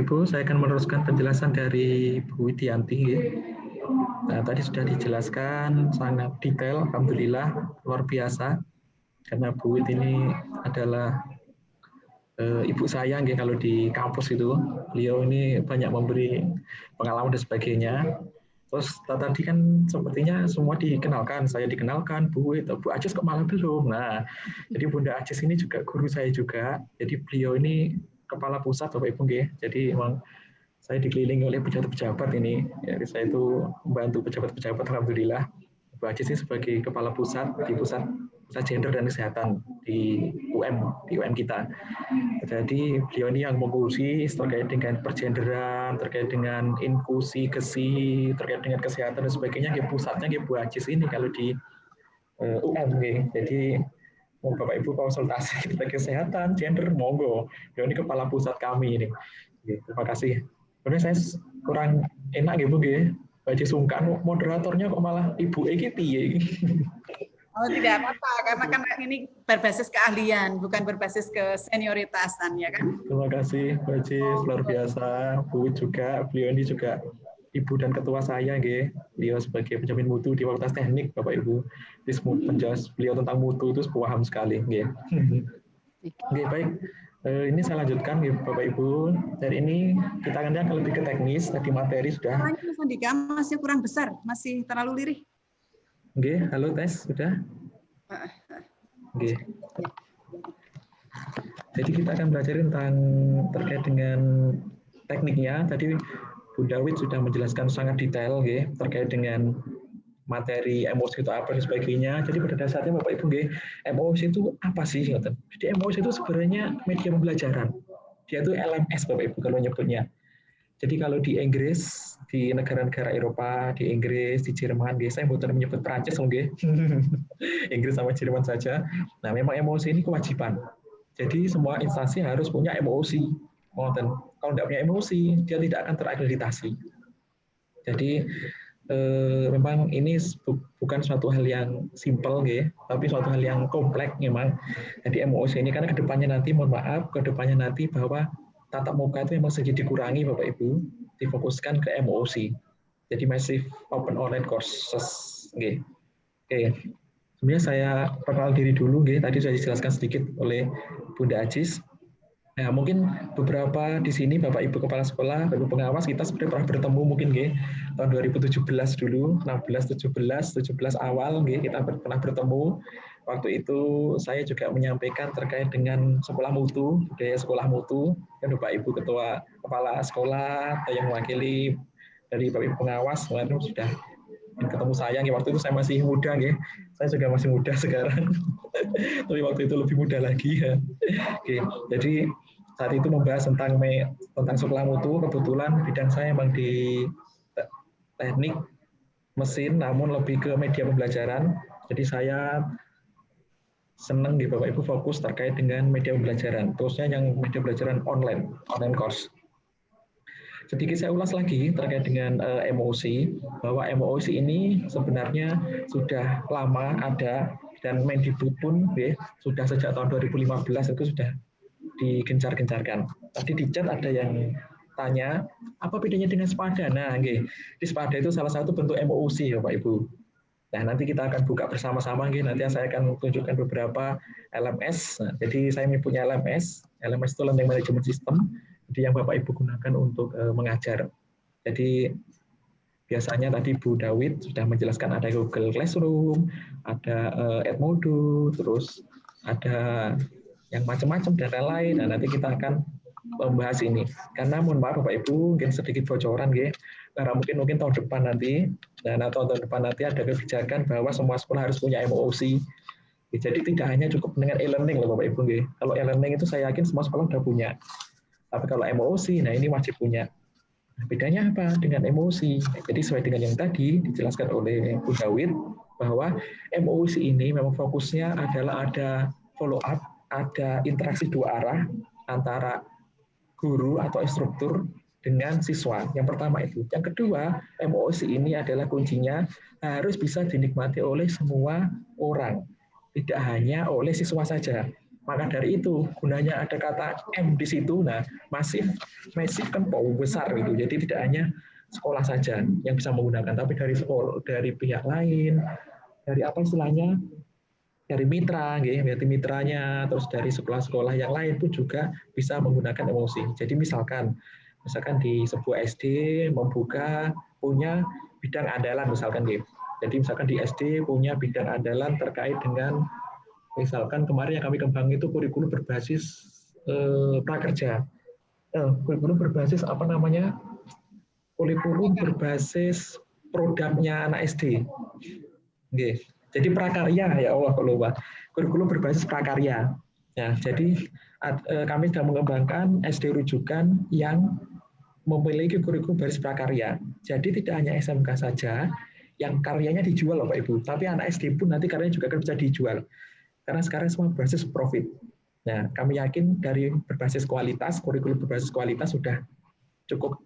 Ibu, saya akan meneruskan penjelasan dari Bu Widianti. Nah, tadi sudah dijelaskan sangat detail, alhamdulillah, luar biasa. Karena Bu Wid ini adalah ibu saya kalau di kampus itu. Beliau ini banyak memberi pengalaman dan sebagainya. Terus tadi kan sepertinya semua dikenalkan, saya dikenalkan, Bu Wid, Bu Acis kok malah belum. Nah, jadi Bunda Acis ini juga guru saya juga. Jadi beliau ini kepala pusat Bapak Ibu nggih. Jadi emang saya dikelilingi oleh pejabat-pejabat ini. Jadi saya itu membantu pejabat-pejabat alhamdulillah. Bu Acis ini sebagai kepala pusat di pusat gender dan kesehatan di UM kita. Jadi beliau ini yang mengurusi terkait dengan pergenderan, terkait dengan inklusi, gesi, terkait dengan kesehatan dan sebagainya. Pusatnya Bu Acis ini kalau di UM. Jadi mau Bapak Ibu konsultasi tentang kesehatan, gender, monggo. Beliau ini kepala pusat kami ini. Terima kasih. Sebenarnya saya kurang enak Bu. Baca sungkan, moderatornya kok malah Ibu piye. Oh, tidak apa-apa, karena kan ini berbasis keahlian, bukan berbasis ke senioritasan, ya kan? Terima kasih, Mbak Cis, luar biasa. Bu juga, beliau ini juga ibu dan ketua saya, beliau sebagai penjamin mutu di Fakultas Teknik, Bapak Ibu. Penjelas beliau tentang mutu itu paham sekali. Baik. Ini saya lanjutkan, Bapak Ibu. Dari ini kita akan lebih ke teknis, tadi materi sudah. Mas Andika masih kurang besar, masih terlalu lirih. Halo tes, sudah? Jadi kita akan belajar tentang terkait dengan tekniknya. Tadi Bunda Wid sudah menjelaskan sangat detail terkait dengan materi emosi itu apa dan sebagainya. Jadi pada dasarnya Bapak Ibu, emosi itu apa sih? Jadi emosi itu sebenarnya media pembelajaran. Dia itu LMS Bapak Ibu kalau nyebutnya. Jadi kalau di Inggris, di negara-negara Eropa, di Inggris, di Jerman, saya bukan menyebut Prancis, Inggris sama Jerman saja. Nah, memang emosi ini kewajiban. Jadi semua instansi harus punya emosi. Kalau tidak punya emosi, dia tidak akan terakreditasi. Jadi memang ini bukan suatu hal yang simpel, tapi suatu hal yang kompleks memang. Jadi emosi ini karena kedepannya nanti, mohon maaf, kedepannya nanti bahwa tatap muka itu memang sedikit dikurangi Bapak Ibu, difokuskan ke emosi. Jadi massive open online courses. Sebenarnya saya perkenal diri dulu, tadi sudah dijelaskan sedikit oleh Bunda Acis. Nah, mungkin beberapa di sini Bapak Ibu Kepala Sekolah, Bapak Pengawas, kita sebenarnya pernah bertemu mungkin tahun 2017 dulu, 16, 17 awal kita pernah bertemu. Waktu itu saya juga menyampaikan terkait dengan sekolah mutu, budaya sekolah mutu, dan Bapak Ibu Ketua Kepala Sekolah yang mewakili dari Bapak Ibu Pengawas, itu sudah ketemu saya. Waktu itu saya masih muda, saya juga masih muda sekarang, tapi waktu itu lebih muda lagi. Jadi saat itu membahas tentang sekolah mutu. Kebetulan bidang saya memang di teknik mesin, namun lebih ke media pembelajaran. Jadi saya senang Bapak Ibu fokus terkait dengan media pembelajaran, khususnya yang media pembelajaran online course. Sedikit saya ulas lagi terkait dengan emosi, bahwa emosi ini sebenarnya sudah lama ada, dan Mendikbud pun sudah sejak tahun 2015 itu sudah digencar-gencarkan. Tadi di chat ada yang tanya, apa bedanya dengan SPADA? Nah, di SPADA itu salah satu bentuk emosi, Bapak Ibu. Nah, nanti kita akan buka bersama-sama, nanti saya akan tunjukkan beberapa LMS. Nah, jadi saya punya LMS itu Learning Management System, jadi yang Bapak Ibu gunakan untuk mengajar. Jadi biasanya tadi Bu Dawid sudah menjelaskan ada Google Classroom, ada Edmodo, terus ada yang macam-macam dan lain-lain. Nah, nanti kita akan membahas ini. Karena mohon maaf Bapak Ibu, mungkin sedikit bocoran, karena mungkin tahun depan nanti, dan tahun depan nanti ada kebijakan bahwa semua sekolah harus punya MOOC. Jadi tidak hanya cukup dengan e-learning loh Bapak Ibu. Kalau e-learning itu saya yakin semua sekolah sudah punya. Tapi kalau MOOC, nah ini wajib punya. Nah, bedanya apa dengan emosi? Jadi sesuai dengan yang tadi dijelaskan oleh Bu Dawid, bahwa MOOC ini memang fokusnya adalah ada follow up, ada interaksi dua arah antara guru atau instruktur dengan siswa. Yang pertama itu. Yang kedua, MOOC ini adalah kuncinya harus bisa dinikmati oleh semua orang, tidak hanya oleh siswa saja. Maka dari itu gunanya ada kata M di situ. Nah, masif kan besar gitu. Jadi tidak hanya sekolah saja yang bisa menggunakan, tapi dari sekolah, dari pihak lain, dari apa istilahnya, dari mitra, dari mitranya, terus dari sekolah-sekolah yang lain pun juga bisa menggunakan emosi. Jadi misalkan di sebuah SD membuka punya bidang andalan misalkan gitu. Jadi misalkan di SD punya bidang andalan terkait dengan misalkan kemarin yang kami kembangin itu kurikulum berbasis prakerja. Kurikulum berbasis apa namanya? Kurikulum berbasis produknya anak SD. Oke. Jadi prakarya ya Allah kalau lupa. Kurikulum berbasis prakarya. Ya, jadi kami sedang mengembangkan SD rujukan yang memiliki kurikulum berbasis prakarya. Jadi tidak hanya SMK saja yang karyanya dijual Bapak Ibu, tapi anak SD pun nanti karyanya juga akan bisa dijual. Karena sekarang semua berbasis profit. Nah, kami yakin dari berbasis kualitas, kurikulum berbasis kualitas sudah cukup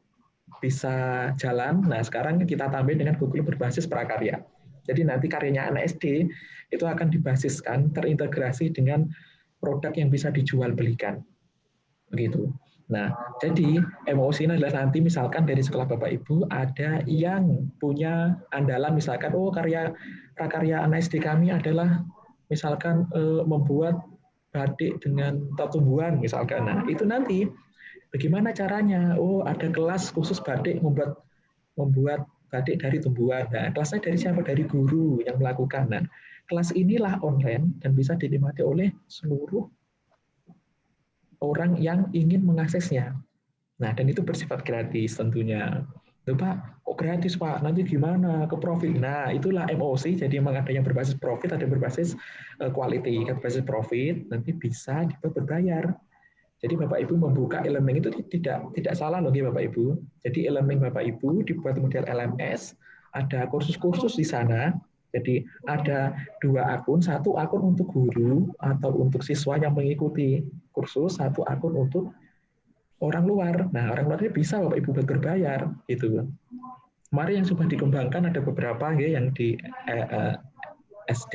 bisa jalan. Nah, sekarang kita tambahin dengan kurikulum berbasis prakarya. Jadi nanti karyanya anak SD itu akan dibasiskan, terintegrasi dengan produk yang bisa dijual belikan. Begitu. Nah, jadi emosi ini adalah nanti misalkan dari sekolah Bapak Ibu ada yang punya andalan misalkan, oh prakarya anak SD kami adalah misalkan membuat batik dengan tumbuhan misalkan. Nah, itu nanti bagaimana caranya? Oh, ada kelas khusus batik membuat batik dari tumbuhan. Nah, kelasnya dari siapa? Dari guru yang melakukan. Nah, kelas inilah online dan bisa dinikmati oleh seluruh orang yang ingin mengaksesnya. Nah, dan itu bersifat gratis tentunya. Loh, Pak, kok gratis Pak? Nanti gimana ke profit? Nah, itulah MOC. Jadi memang ada yang berbasis profit, ada yang berbasis quality. Yang berbasis profit nanti bisa dibuat berbayar. Jadi Bapak Ibu membuka elemen itu tidak salah loh Bapak Ibu. Jadi elemen Bapak Ibu dibuat model LMS, ada kursus-kursus di sana. Jadi ada 2 akun, 1 akun untuk guru atau untuk siswa yang mengikuti kursus, 1 akun untuk orang luar. Nah, orang luar ini bisa Bapak Ibu berbayar gitu. Kemarin yang sudah dikembangkan ada beberapa yang di SD,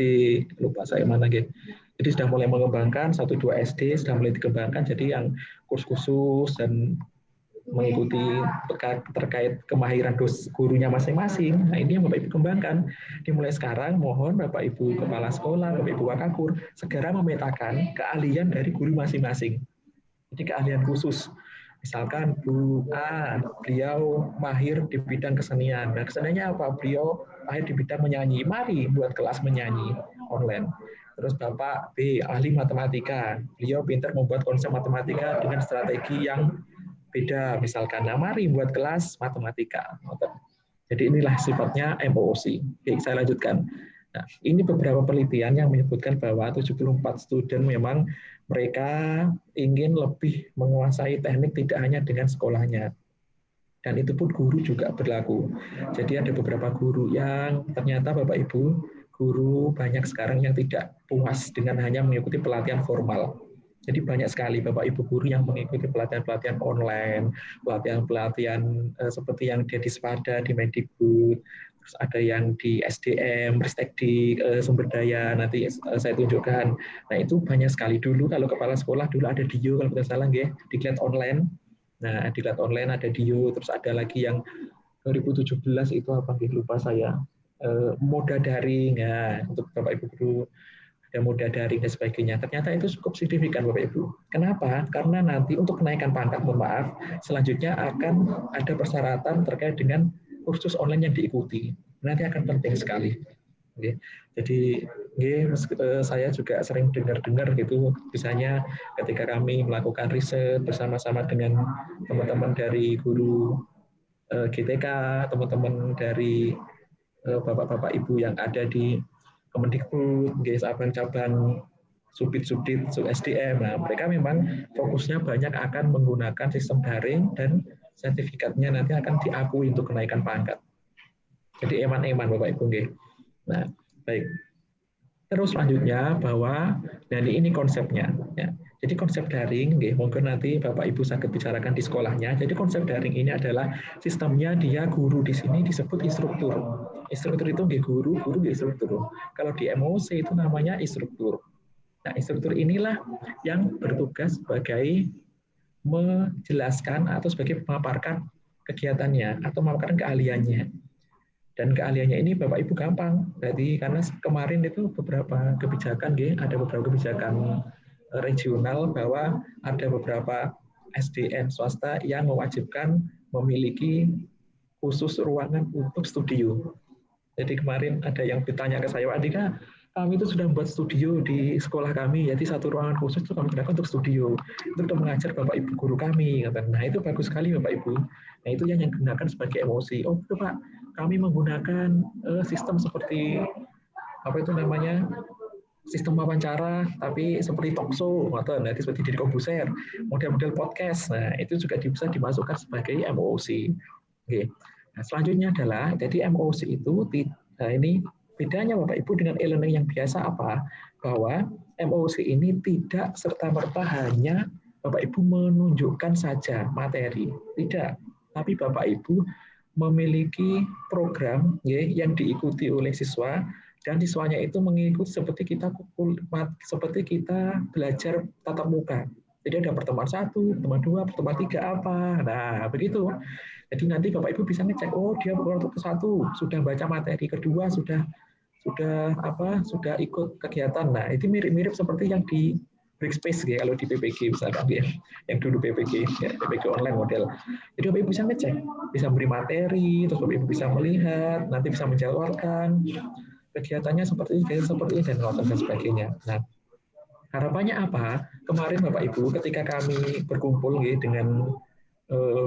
lupa saya mana gitu. Jadi sudah mulai mengembangkan 1-2 SD sudah mulai dikembangkan. Jadi yang kurs-khusus dan mengikuti terkait kemahiran gurunya masing-masing. Nah, ini yang Bapak Ibu kembangkan. Dimulai sekarang, mohon Bapak Ibu Kepala Sekolah, Bapak Ibu Wakakur, segera memetakan keahlian dari guru masing-masing. Jadi keahlian khusus. Misalkan Bu A, beliau mahir di bidang kesenian. Nah, keseniannya apa? Beliau mahir di bidang menyanyi. Mari buat kelas menyanyi online. Terus Bapak B, ahli matematika. Beliau pintar membuat konsep matematika dengan strategi yang beda misalkan. Nah, mari buat kelas matematika. Jadi inilah sifatnya MOOC. Oke, saya lanjutkan. Nah, ini beberapa penelitian yang menyebutkan bahwa 74 student memang mereka ingin lebih menguasai teknik tidak hanya dengan sekolahnya. Dan itu pun guru juga berlaku. Jadi ada beberapa guru yang ternyata Bapak Ibu, guru banyak sekarang yang tidak puas dengan hanya mengikuti pelatihan formal. Jadi banyak sekali Bapak Ibu guru yang mengikuti pelatihan-pelatihan online, pelatihan-pelatihan seperti yang di Spada, di Mendikbud, terus ada yang di SDM, Ristekdik, sumber daya, nanti saya tunjukkan. Nah, itu banyak sekali. Dulu kalau kepala sekolah, dulu ada DIO, kalau tidak salah, diklat online. Nah, diklat online ada DIO, terus ada lagi yang 2017 itu apa, lupa saya. Moda daring, ya, untuk Bapak Ibu guru, ada moda daring dan sebagainya. Ternyata itu cukup signifikan Bapak Ibu. Kenapa? Karena nanti untuk kenaikan pangkat, mohon maaf, selanjutnya akan ada persyaratan terkait dengan kursus online yang diikuti. Nanti akan penting sekali. Oke. Jadi saya juga sering dengar gitu, misalnya ketika kami melakukan riset bersama-sama dengan teman-teman dari guru GTK, teman-teman dari bapak-bapak ibu yang ada di Kemendikbud, cabang subdit SDM. Nah, mereka memang fokusnya banyak akan menggunakan sistem daring dan sertifikatnya nanti akan diakui untuk kenaikan pangkat. Jadi eman-eman Bapak Ibu. Nah, baik. Terus selanjutnya bahwa dan ini konsepnya. Ya. Jadi konsep daring, mungkin nanti Bapak Ibu sakit bicarakan di sekolahnya. Jadi konsep daring ini adalah sistemnya dia guru di sini disebut instruktur. Instruktur itu guru instruktur. Kalau di MOC itu namanya instruktur. Nah, instruktur inilah yang bertugas sebagai menjelaskan atau sebagai memaparkan kegiatannya atau memaparkan keahliannya. Dan keahliannya ini Bapak Ibu gampang. Jadi karena kemarin itu beberapa kebijakan, ada beberapa kebijakan regional bahwa ada beberapa SDN swasta yang mewajibkan memiliki khusus ruangan untuk studio. Jadi kemarin ada yang bertanya ke saya, Pak Andika, kami itu sudah membuat studio di sekolah kami, jadi satu ruangan khusus itu kami gunakan untuk studio, untuk mengajar Bapak Ibu guru kami. Nah itu bagus sekali Bapak Ibu. Nah itu yang digunakan sebagai emosi. Oh itu Pak, kami menggunakan sistem seperti apa itu namanya, sistem wawancara, tapi seperti talkshow, atau nanti seperti di Kobuser, model-model podcast. Nah itu juga bisa dimasukkan sebagai MOC. Oke. Nah, selanjutnya adalah, jadi MOC itu, ini bedanya Bapak Ibu dengan e-learning yang biasa apa? Bahwa MOC ini tidak serta-merta hanya Bapak Ibu menunjukkan saja materi. Tidak. Tapi Bapak Ibu memiliki program yang diikuti oleh siswa, dan siswanya itu mengikuti seperti kita belajar tatap muka. Jadi ada pertemuan 1, pertemuan 2, pertemuan 3 apa. Nah, begitu. Jadi nanti Bapak Ibu bisa ngecek, oh dia waktu ke-1 sudah baca materi, kedua sudah ikut kegiatan. Nah, itu mirip-mirip seperti yang di Breakspace kalau di PPG misalkan yang dulu PPG online model. Jadi Bapak Ibu bisa ngecek, bisa beri materi, terus Bapak Ibu bisa melihat, nanti bisa menjadwalkan kegiatannya seperti ini dan sebagainya. Nah, harapannya apa? Kemarin Bapak Ibu ketika kami berkumpul dengan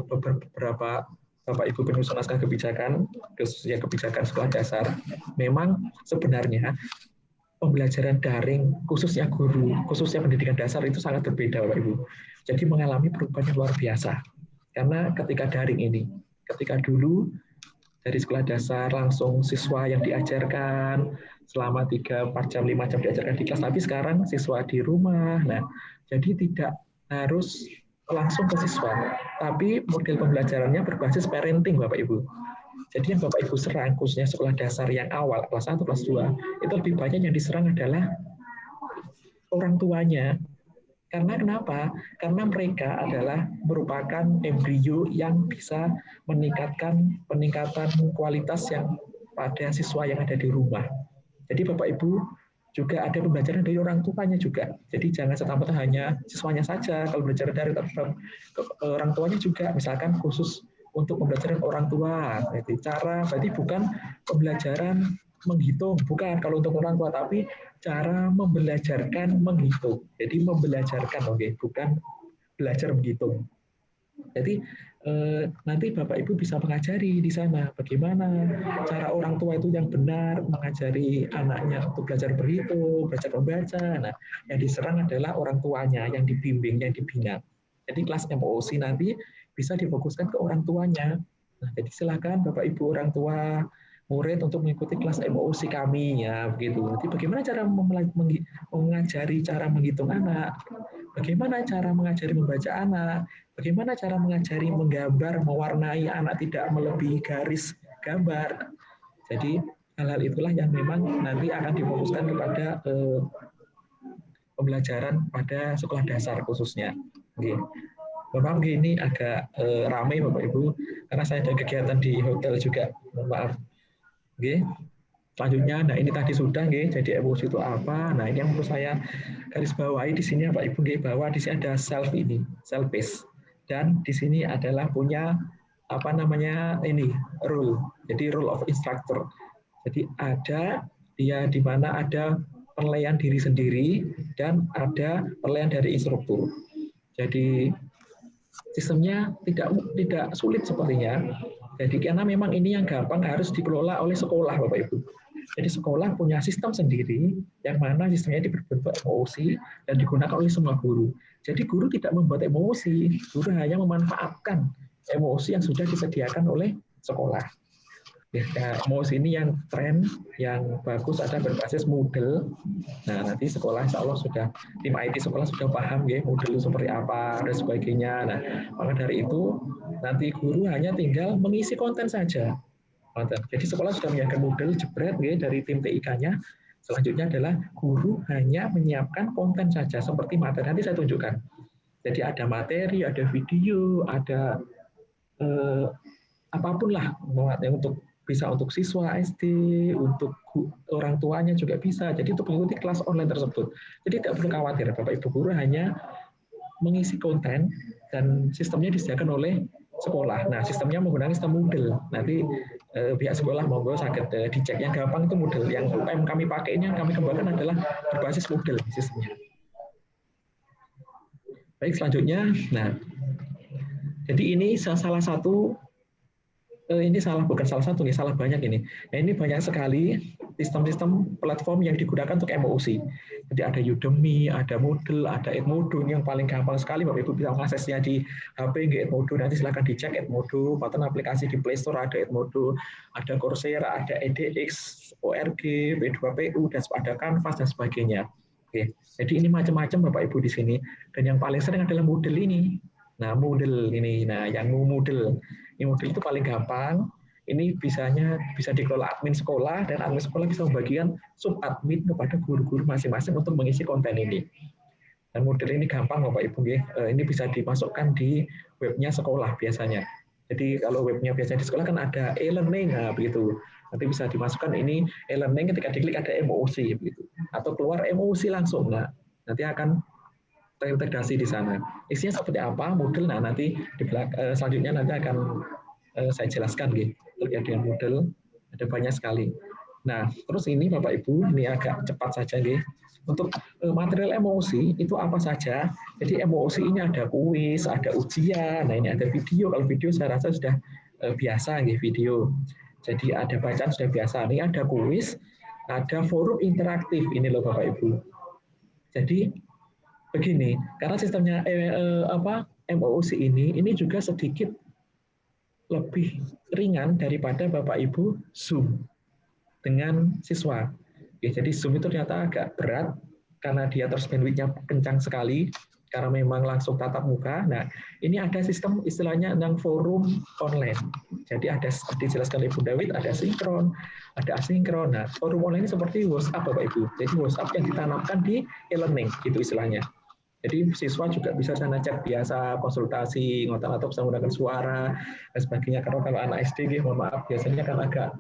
beberapa Bapak Ibu penyusun naskah kebijakan, khususnya kebijakan sekolah dasar, memang sebenarnya pembelajaran daring, khususnya guru, khususnya pendidikan dasar itu sangat berbeda Bapak Ibu. Jadi mengalami perubahan yang luar biasa. Karena ketika daring ini, ketika dulu dari sekolah dasar langsung siswa yang diajarkan selama 3-4 jam, 5 jam diajarkan di kelas, tapi sekarang siswa di rumah. Nah, jadi tidak harus langsung ke siswa, tapi model pembelajarannya berbasis parenting Bapak Ibu. Jadi yang Bapak Ibu serang, khususnya sekolah dasar yang awal, kelas 1, kelas 2, itu lebih banyak yang diserang adalah orang tuanya. Karena kenapa? Karena mereka adalah merupakan embrio yang bisa meningkatkan kualitas yang pada siswa yang ada di rumah. Jadi Bapak Ibu juga ada pembelajaran dari orang tuanya juga. Jadi jangan serta-merta hanya siswanya saja kalau belajar dari orang tuanya juga. Misalkan khusus untuk pembelajaran orang tua. Berarti bukan pembelajaran menghitung, bukan kalau untuk orang tua, tapi cara membelajarkan menghitung. Jadi membelajarkan, bukan belajar menghitung. Jadi nanti Bapak Ibu bisa mengajari di sana bagaimana cara orang tua itu yang benar mengajari anaknya untuk belajar berhitung, belajar membaca. Nah, yang diserang adalah orang tuanya, yang dibimbing, yang dibina. Jadi kelas MOC nanti bisa difokuskan ke orang tuanya. Nah, jadi silakan Bapak Ibu orang tua murid untuk mengikuti kelas MOC kami ya begitu. Jadi bagaimana cara mengajari cara menghitung anak, bagaimana cara mengajari membaca anak, bagaimana cara mengajari menggambar, mewarnai anak tidak melebihi garis gambar. Jadi hal-hal itulah yang memang nanti akan difokuskan kepada pembelajaran pada sekolah dasar khususnya. Oke. Memang ini agak ramai Bapak Ibu, karena saya ada kegiatan di hotel juga. Mohon maaf. Oke. Selanjutnya, nah ini tadi sudah, jadi emosi itu apa? Nah ini yang perlu saya garis bawahi di sini Bapak Ibu, bahwa di sini ada self pace, dan di sini adalah punya rule. Jadi rule of instructor. Jadi ada dia di mana ada penilaian diri sendiri dan ada penilaian dari instruktur. Jadi sistemnya tidak sulit sepertinya. Jadi karena memang ini yang gampang harus dikelola oleh sekolah Bapak Ibu. Jadi sekolah punya sistem sendiri yang mana sistemnya berbentuk emosi dan digunakan oleh semua guru. Jadi guru tidak membuat emosi, guru hanya memanfaatkan emosi yang sudah disediakan oleh sekolah. Ya, emosi ini yang tren, yang bagus ada berbasis Moodle. Nah, nanti sekolah insya Allah sudah, tim IT sekolah sudah paham Moodle itu seperti apa dan sebagainya. Nah, maka dari itu nanti guru hanya tinggal mengisi konten saja. Jadi sekolah sudah menyiapkan Moodle jebret dari tim TIK-nya, Selanjutnya adalah guru hanya menyiapkan konten saja seperti materi. Nanti saya tunjukkan. Jadi ada materi, ada video, ada apapun lah untuk bisa untuk siswa SD, untuk orang tuanya juga bisa. Jadi untuk mengikuti kelas online tersebut. Jadi tidak perlu khawatir, Bapak Ibu guru hanya mengisi konten dan sistemnya disediakan oleh sekolah. Nah, sistemnya menggunakan sistem Moodle. Nanti pihak sekolah monggo sakit dicek. Yang gampang itu Moodle. Yang UM kami pakai ini, yang kami kembangkan adalah berbasis Moodle sistemnya. Baik, selanjutnya. Nah, jadi ini salah satu ini bukan salah satu nih, salah banyak ini. Nah, ini banyak sekali sistem-sistem platform yang digunakan untuk MOOC. Jadi ada Udemy, ada Moodle, ada Edmodo. Yang paling gampang sekali Bapak Ibu bisa mengaksesnya di HP Edmodo. Nanti silakan dicek Edmodo, button aplikasi di Play Store ada Edmodo, ada Coursera, ada edX, ORG, B2PU, dan ada Canvas dan sebagainya. Oke. Jadi ini macam-macam Bapak Ibu di sini. Dan yang paling sering adalah Moodle ini. Nah, Moodle ini. Nah, yang Moodle. Ini Moodle itu paling gampang. Ini bisa dikelola admin sekolah dan admin sekolah bisa membagikan sub-admin kepada guru-guru masing-masing untuk mengisi konten ini. Dan Moodle ini gampang Bapak Ibu. Ini bisa dimasukkan di webnya sekolah biasanya. Jadi kalau webnya biasanya di sekolah kan ada e-learning, nah begitu. Nanti bisa dimasukkan ini e-learning, ketika diklik ada MOOC begitu. Atau keluar MOOC langsung. Nah, nanti akan terintegrasi di sana. Isinya seperti apa Moodle? Nah, nanti selanjutnya nanti akan saya jelaskan gitu. Terkait dengan Moodle ada banyak sekali. Nah, terus ini Bapak Ibu, ini agak cepat saja gitu. Untuk material MOOC itu apa saja? Jadi MOOC ini ada kuis, ada ujian. Nah, ini ada video. Kalau video saya rasa sudah biasa gitu, video. Jadi ada bacaan sudah biasa. Ini ada kuis, ada forum interaktif. Ini loh Bapak Ibu. Jadi begini, karena sistemnya MOOC ini juga sedikit lebih ringan daripada Bapak Ibu Zoom dengan siswa. Oke, jadi Zoom itu ternyata agak berat karena dia terus bandwidth-nya kencang sekali karena memang langsung tatap muka. Nah, ini ada sistem istilahnya yang forum online. Jadi ada seperti dijelaskan oleh Bu Dawit, ada sinkron, ada asinkron. Nah, forum online ini seperti WhatsApp Bapak Ibu. Jadi WhatsApp yang ditanamkan di e-learning gitu istilahnya. Jadi siswa juga bisa sana chat biasa, konsultasi, atau bisa menggunakan suara dan sebagainya. Karena kalau anak SD, mohon maaf, biasanya kan agak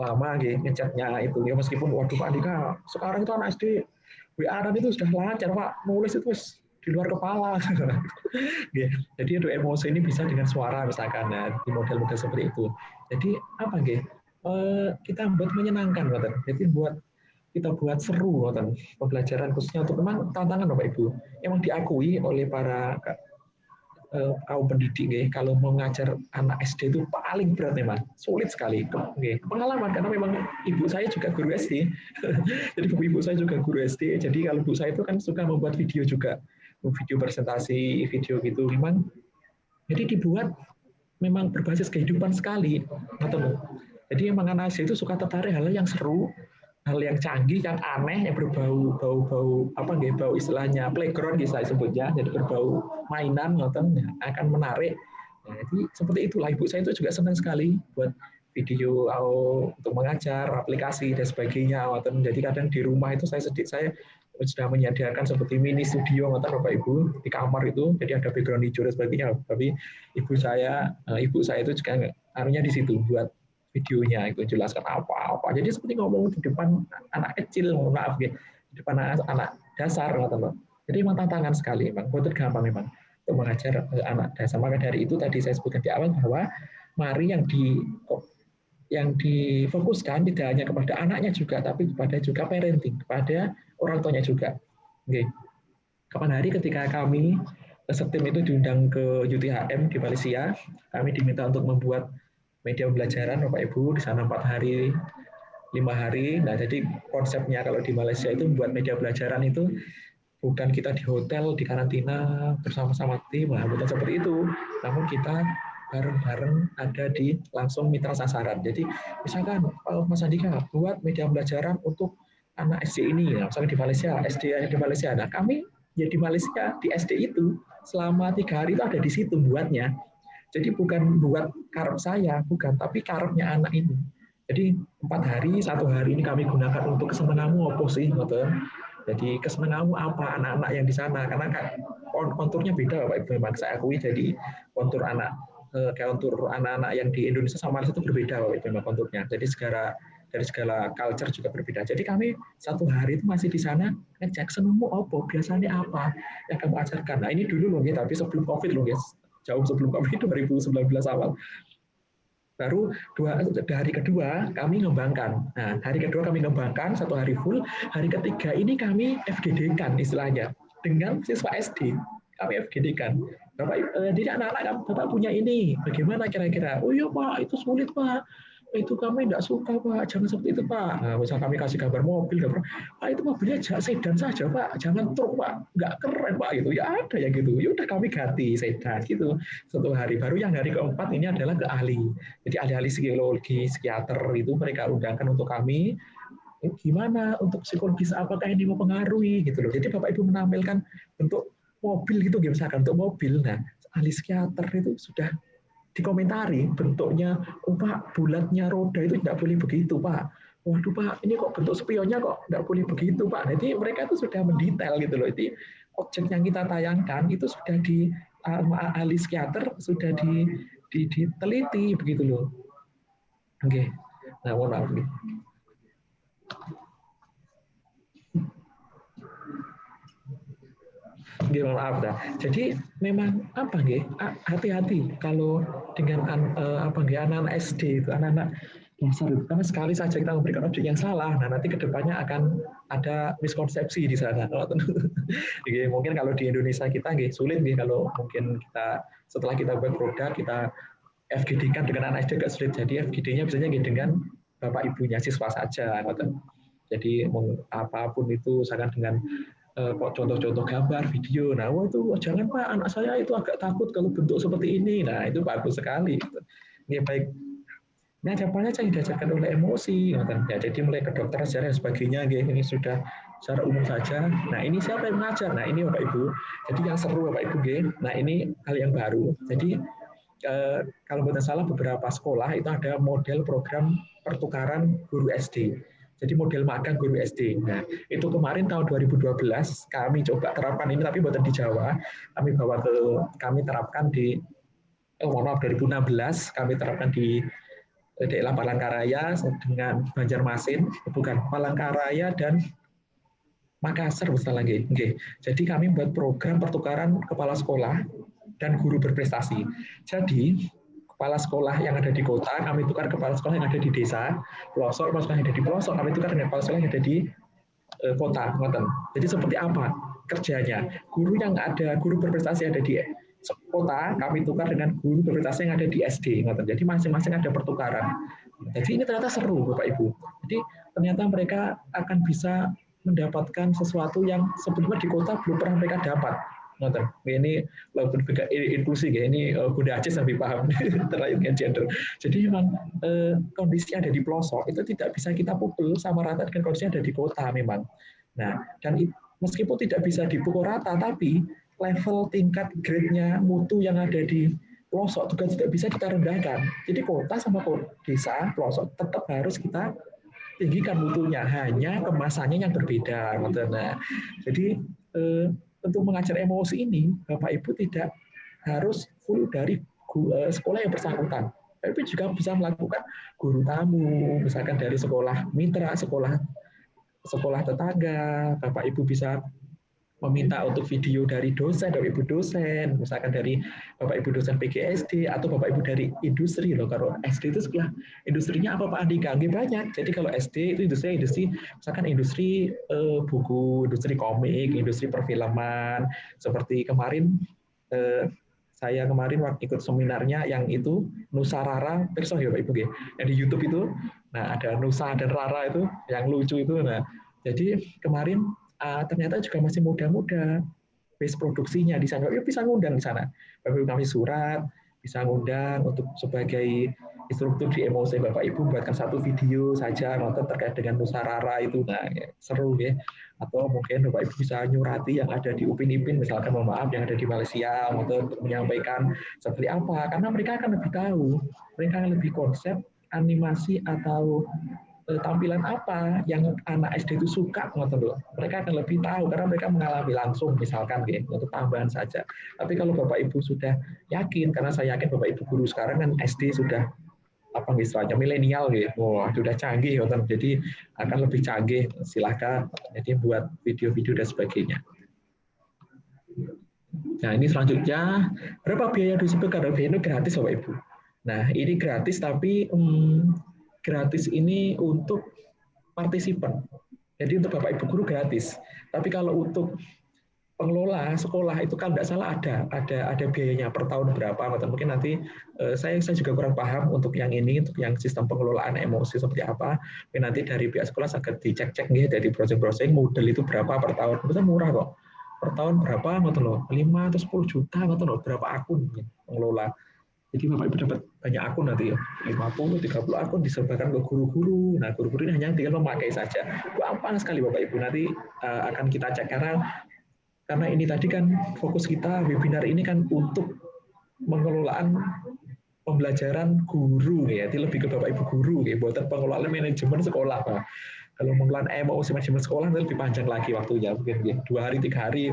lama ngechatnya itu. Ya meskipun waduh Pak Andika, sekarang itu anak SD WA itu sudah lancar Pak, nulis itu di luar kepala. Jadi itu emosi ini bisa dengan suara misalkan di model-model seperti itu. Jadi apa kita buat menyenangkan, jadi kita buat seru pembelajaran khususnya untuk memang tantangan Bapak Ibu. Emang diakui oleh para kaum pendidik kalau mengajar anak SD itu paling berat memang, sulit sekali. Pengalaman karena memang ibu saya juga guru SD. Jadi ibu saya juga guru SD. Jadi kalau ibu saya itu kan suka membuat video juga, video presentasi, video gitu memang. Jadi dibuat memang berbasis kehidupan sekali. Jadi memang anak SD itu suka tertarik hal yang seru, hal yang canggih, yang aneh, yang berbau bau istilahnya playground saya sebutnya, jadi berbau mainan, akan menarik. Nah, jadi seperti itulah ibu saya itu juga senang sekali buat video untuk mengajar, aplikasi dan sebagainya. Jadi kadang di rumah itu saya sudah menyediakan seperti mini studio, Bapak Ibu di kamar itu, jadi ada background hijau dan sebagainya. Tapi ibu saya itu juga anunya di situ buat videonya itu jelaskan apa-apa. Jadi seperti ngomong di depan anak kecil, mohon maaf di depan anak dasar, Jadi memang tantangan sekali, memang betul gampang memang untuk mengajar anak dasar. Maka dari itu tadi saya sebutkan di awal bahwa mari yang difokuskan tidak hanya kepada anaknya juga, tapi kepada juga parenting, kepada orang tuanya juga. Oke. Kapan hari ketika kami setim itu diundang ke UTHM di Malaysia, kami diminta untuk membuat media pembelajaran Bapak Ibu di sana 4 hari, 5 hari. Nah, jadi konsepnya kalau di Malaysia itu membuat media pembelajaran itu bukan kita di hotel, di karantina bersama-sama tim, bukan seperti itu. Namun kita bareng-bareng ada di langsung mitra sasaran. Jadi misalkan Mas Andika buat media pembelajaran untuk anak SD ini, misalnya di Malaysia, SD di Malaysia. Nah, kami ya di Malaysia, di SD itu selama 3 hari itu ada di situ buatnya. Jadi bukan buat karep saya, bukan, tapi karepnya anak ini. Jadi 4 hari, 1 hari ini kami gunakan untuk kesenanganmu apa sih, ngoten. Jadi kesenanganmu apa anak-anak yang di sana? Karena kan konturnya beda, Pak Ibu. Memang saya akui jadi kontur kontur anak-anak yang di Indonesia sama Malaysia itu berbeda, Pak Ibu. Memang konturnya. Jadi dari segala culture juga berbeda. Jadi kami 1 hari itu masih di sana ngecek senengmu apa, biasanya apa yang kamu ajarkan. Nah ini dulu loh, tapi sebelum COVID loh, guys. Jauh sebelum COVID 2019 awal. Baru hari kedua kami ngembangkan. Nah, hari kedua kami ngembangkan 1 hari full. Hari ketiga ini kami FGD-kan istilahnya dengan siswa SD. Kami FGD-kan. Jadi anak-anak Bapak punya ini. Bagaimana kira-kira? Oh iya Pak, itu sulit Pak. Itu kami tidak suka Pak, jangan seperti itu Pak. Nah, misal kami kasih gambar mobil, Pak itu mobilnya sedan saja Pak, jangan truk Pak, nggak keren Pak gitu. Ya ada ya gitu. Ya udah kami ganti sedan gitu 1 hari. Baru yang hari keempat ini adalah ke ahli. Jadi ahli-ahli psikologi, psikiater itu mereka undangkan untuk kami. Gimana untuk psikologis apakah ini mempengaruhi gitu loh. Jadi Bapak Ibu menampilkan bentuk mobil gitu misalkan untuk mobil. Nah, ahli psikiater itu sudah dikomentari bentuknya, oh Pak, bulatnya roda itu tidak boleh begitu Pak. Waduh Pak, ini kok bentuk spionnya kok tidak boleh begitu Pak. Jadi mereka itu sudah mendetail gitu loh. Jadi objek yang kita tayangkan itu sudah di ahli psikiater sudah diteliti begitu loh. Oke, nah mohon maaf nih. Maaf dah. Jadi memang apa nggih? Hati-hati kalau dengan anak-anak SD itu anak-anak dasar itu karena sekali saja kita memberikan objek yang salah, nah nanti kedepannya akan ada miskonsepsi di sana. Mungkin kalau di Indonesia kita nggih sulit nggih kalau mungkin kita setelah kita buat produk kita FGD-kan dengan anak SD agak sulit. Jadi FGD-nya biasanya dengan bapak ibunya siswa saja. Jadi apapun itu misalkan dengan contoh-contoh gambar, video. Nah, itu jangan Pak, anak saya itu agak takut kalau bentuk seperti ini. Nah, itu bagus sekali. Ini baik. Nah, jawabannya yang diajarkan oleh emosi. Ya, jadi mulai ke dokter sejarah dan sebagainya. Ini sudah secara umum saja. Nah, ini siapa yang mengajar? Nah, ini Bapak Ibu. Jadi yang seru Bapak Ibu. Nah, ini hal yang baru. Jadi kalau tidak salah beberapa sekolah itu ada model program pertukaran guru SD. Jadi model magang guru SD. Nah, itu kemarin tahun 2012 kami coba terapkan ini, tapi buatan di Jawa. Kami terapkan di, mohon maaf, 2016 kami terapkan di daerah Palangkaraya dengan Banjarmasin, bukan Palangkaraya dan Makassar besar lagi. Jadi kami buat program pertukaran kepala sekolah dan guru berprestasi. Jadi kepala sekolah yang ada di kota, kami tukar kepala sekolah yang ada di desa, pelosok, kepala sekolah yang ada di pelosok, kami tukar dengan kepala sekolah yang ada di kota. Jadi seperti apa kerjanya? Guru berprestasi ada di kota, kami tukar dengan guru berprestasi yang ada di SD. Jadi masing-masing ada pertukaran. Jadi ini ternyata seru, Bapak Ibu. Jadi ternyata mereka akan bisa mendapatkan sesuatu yang sebelumnya di kota belum pernah mereka dapat. Ini inklusi, ini Bunda Acis lebih paham terkait dengan gender. Jadi memang kondisi ada di pelosok itu tidak bisa kita pukul sama rata dengan kondisi ada di kota memang. Nah, dan meskipun tidak bisa dipukul rata, tapi level tingkat grade-nya mutu yang ada di pelosok juga tidak bisa kita rendahkan. Jadi kota sama desa pelosok tetap harus kita tinggikan mutunya, hanya kemasannya yang berbeda. Nah, jadi untuk mengajar emosi ini, Bapak Ibu tidak harus full dari sekolah yang bersangkutan. Tapi juga bisa melakukan guru tamu, misalkan dari sekolah mitra, sekolah tetangga. Bapak Ibu bisa meminta untuk video dari dosen, dari ibu dosen, misalkan dari Bapak Ibu dosen PGSD atau Bapak Ibu dari industri loh. Kalau SD itu sekolah industrinya apa Pak Andika? Banyak. Jadi kalau SD itu industri misalkan industri buku, industri komik, industri perfilman. Seperti kemarin saya waktu ikut seminarnya yang itu Nusa Rara, perso ya Bapak Ibu ya. Yang di YouTube itu, nah ada Nusa dan Rara itu yang lucu itu. Nah, jadi kemarin ternyata juga masih muda-muda base produksinya di sana. Ya bisa ngundang di sana. Bapak Ibu kami surat, bisa ngundang untuk sebagai instruktur di emosi Bapak Ibu buatkan satu video saja nonton terkait dengan Nusarara itu. Nah, ya, seru ya. Atau mungkin Bapak Ibu bisa nyurati yang ada di Upin Ipin misalkan, mohon maaf, yang ada di Malaysia untuk menyampaikan seperti apa, karena mereka akan lebih tahu, mereka akan lebih konsep animasi atau tampilan apa yang anak SD itu suka, mereka akan lebih tahu karena mereka mengalami langsung, misalkan ya, untuk tambahan saja. Tapi kalau Bapak Ibu sudah yakin, karena saya yakin Bapak Ibu guru sekarang kan SD sudah apa istilahnya milenial gitu, wah sudah canggih, jadi akan lebih canggih. Silakan, jadi buat video-video dan sebagainya. Nah ini selanjutnya, berapa biaya disiplin? Karena biaya itu gratis Bapak Ibu. Nah ini gratis, tapi gratis ini untuk partisipan. Jadi untuk Bapak Ibu guru gratis. Tapi kalau untuk pengelola sekolah itu kan tidak salah ada biayanya per tahun berapa. Mungkin nanti saya juga kurang paham untuk yang ini, untuk yang sistem pengelolaan emosi seperti apa. Tapi nanti dari pihak sekolah sangat dicek-cek nih dari browsing-browsing model itu berapa per tahun. Itu murah kok. Per tahun berapa, 5 atau 10 juta, berapa akun pengelola. Jadi Bapak Ibu dapat banyak akun nanti ya, 50, 30 akun disebarkan ke guru-guru. Nah, guru-guru ini hanya tinggal memakai saja. Gampang sekali Bapak Ibu. Nanti akan kita cek karena ini tadi kan fokus kita webinar ini kan untuk pengelolaan pembelajaran guru ya. Jadi lebih ke Bapak Ibu guru ya, buatan pengelolaan manajemen sekolah, Pak. Kalau pengelolaan emosi manajemen sekolah itu lebih panjang lagi waktunya, mungkin 2 hari 3 hari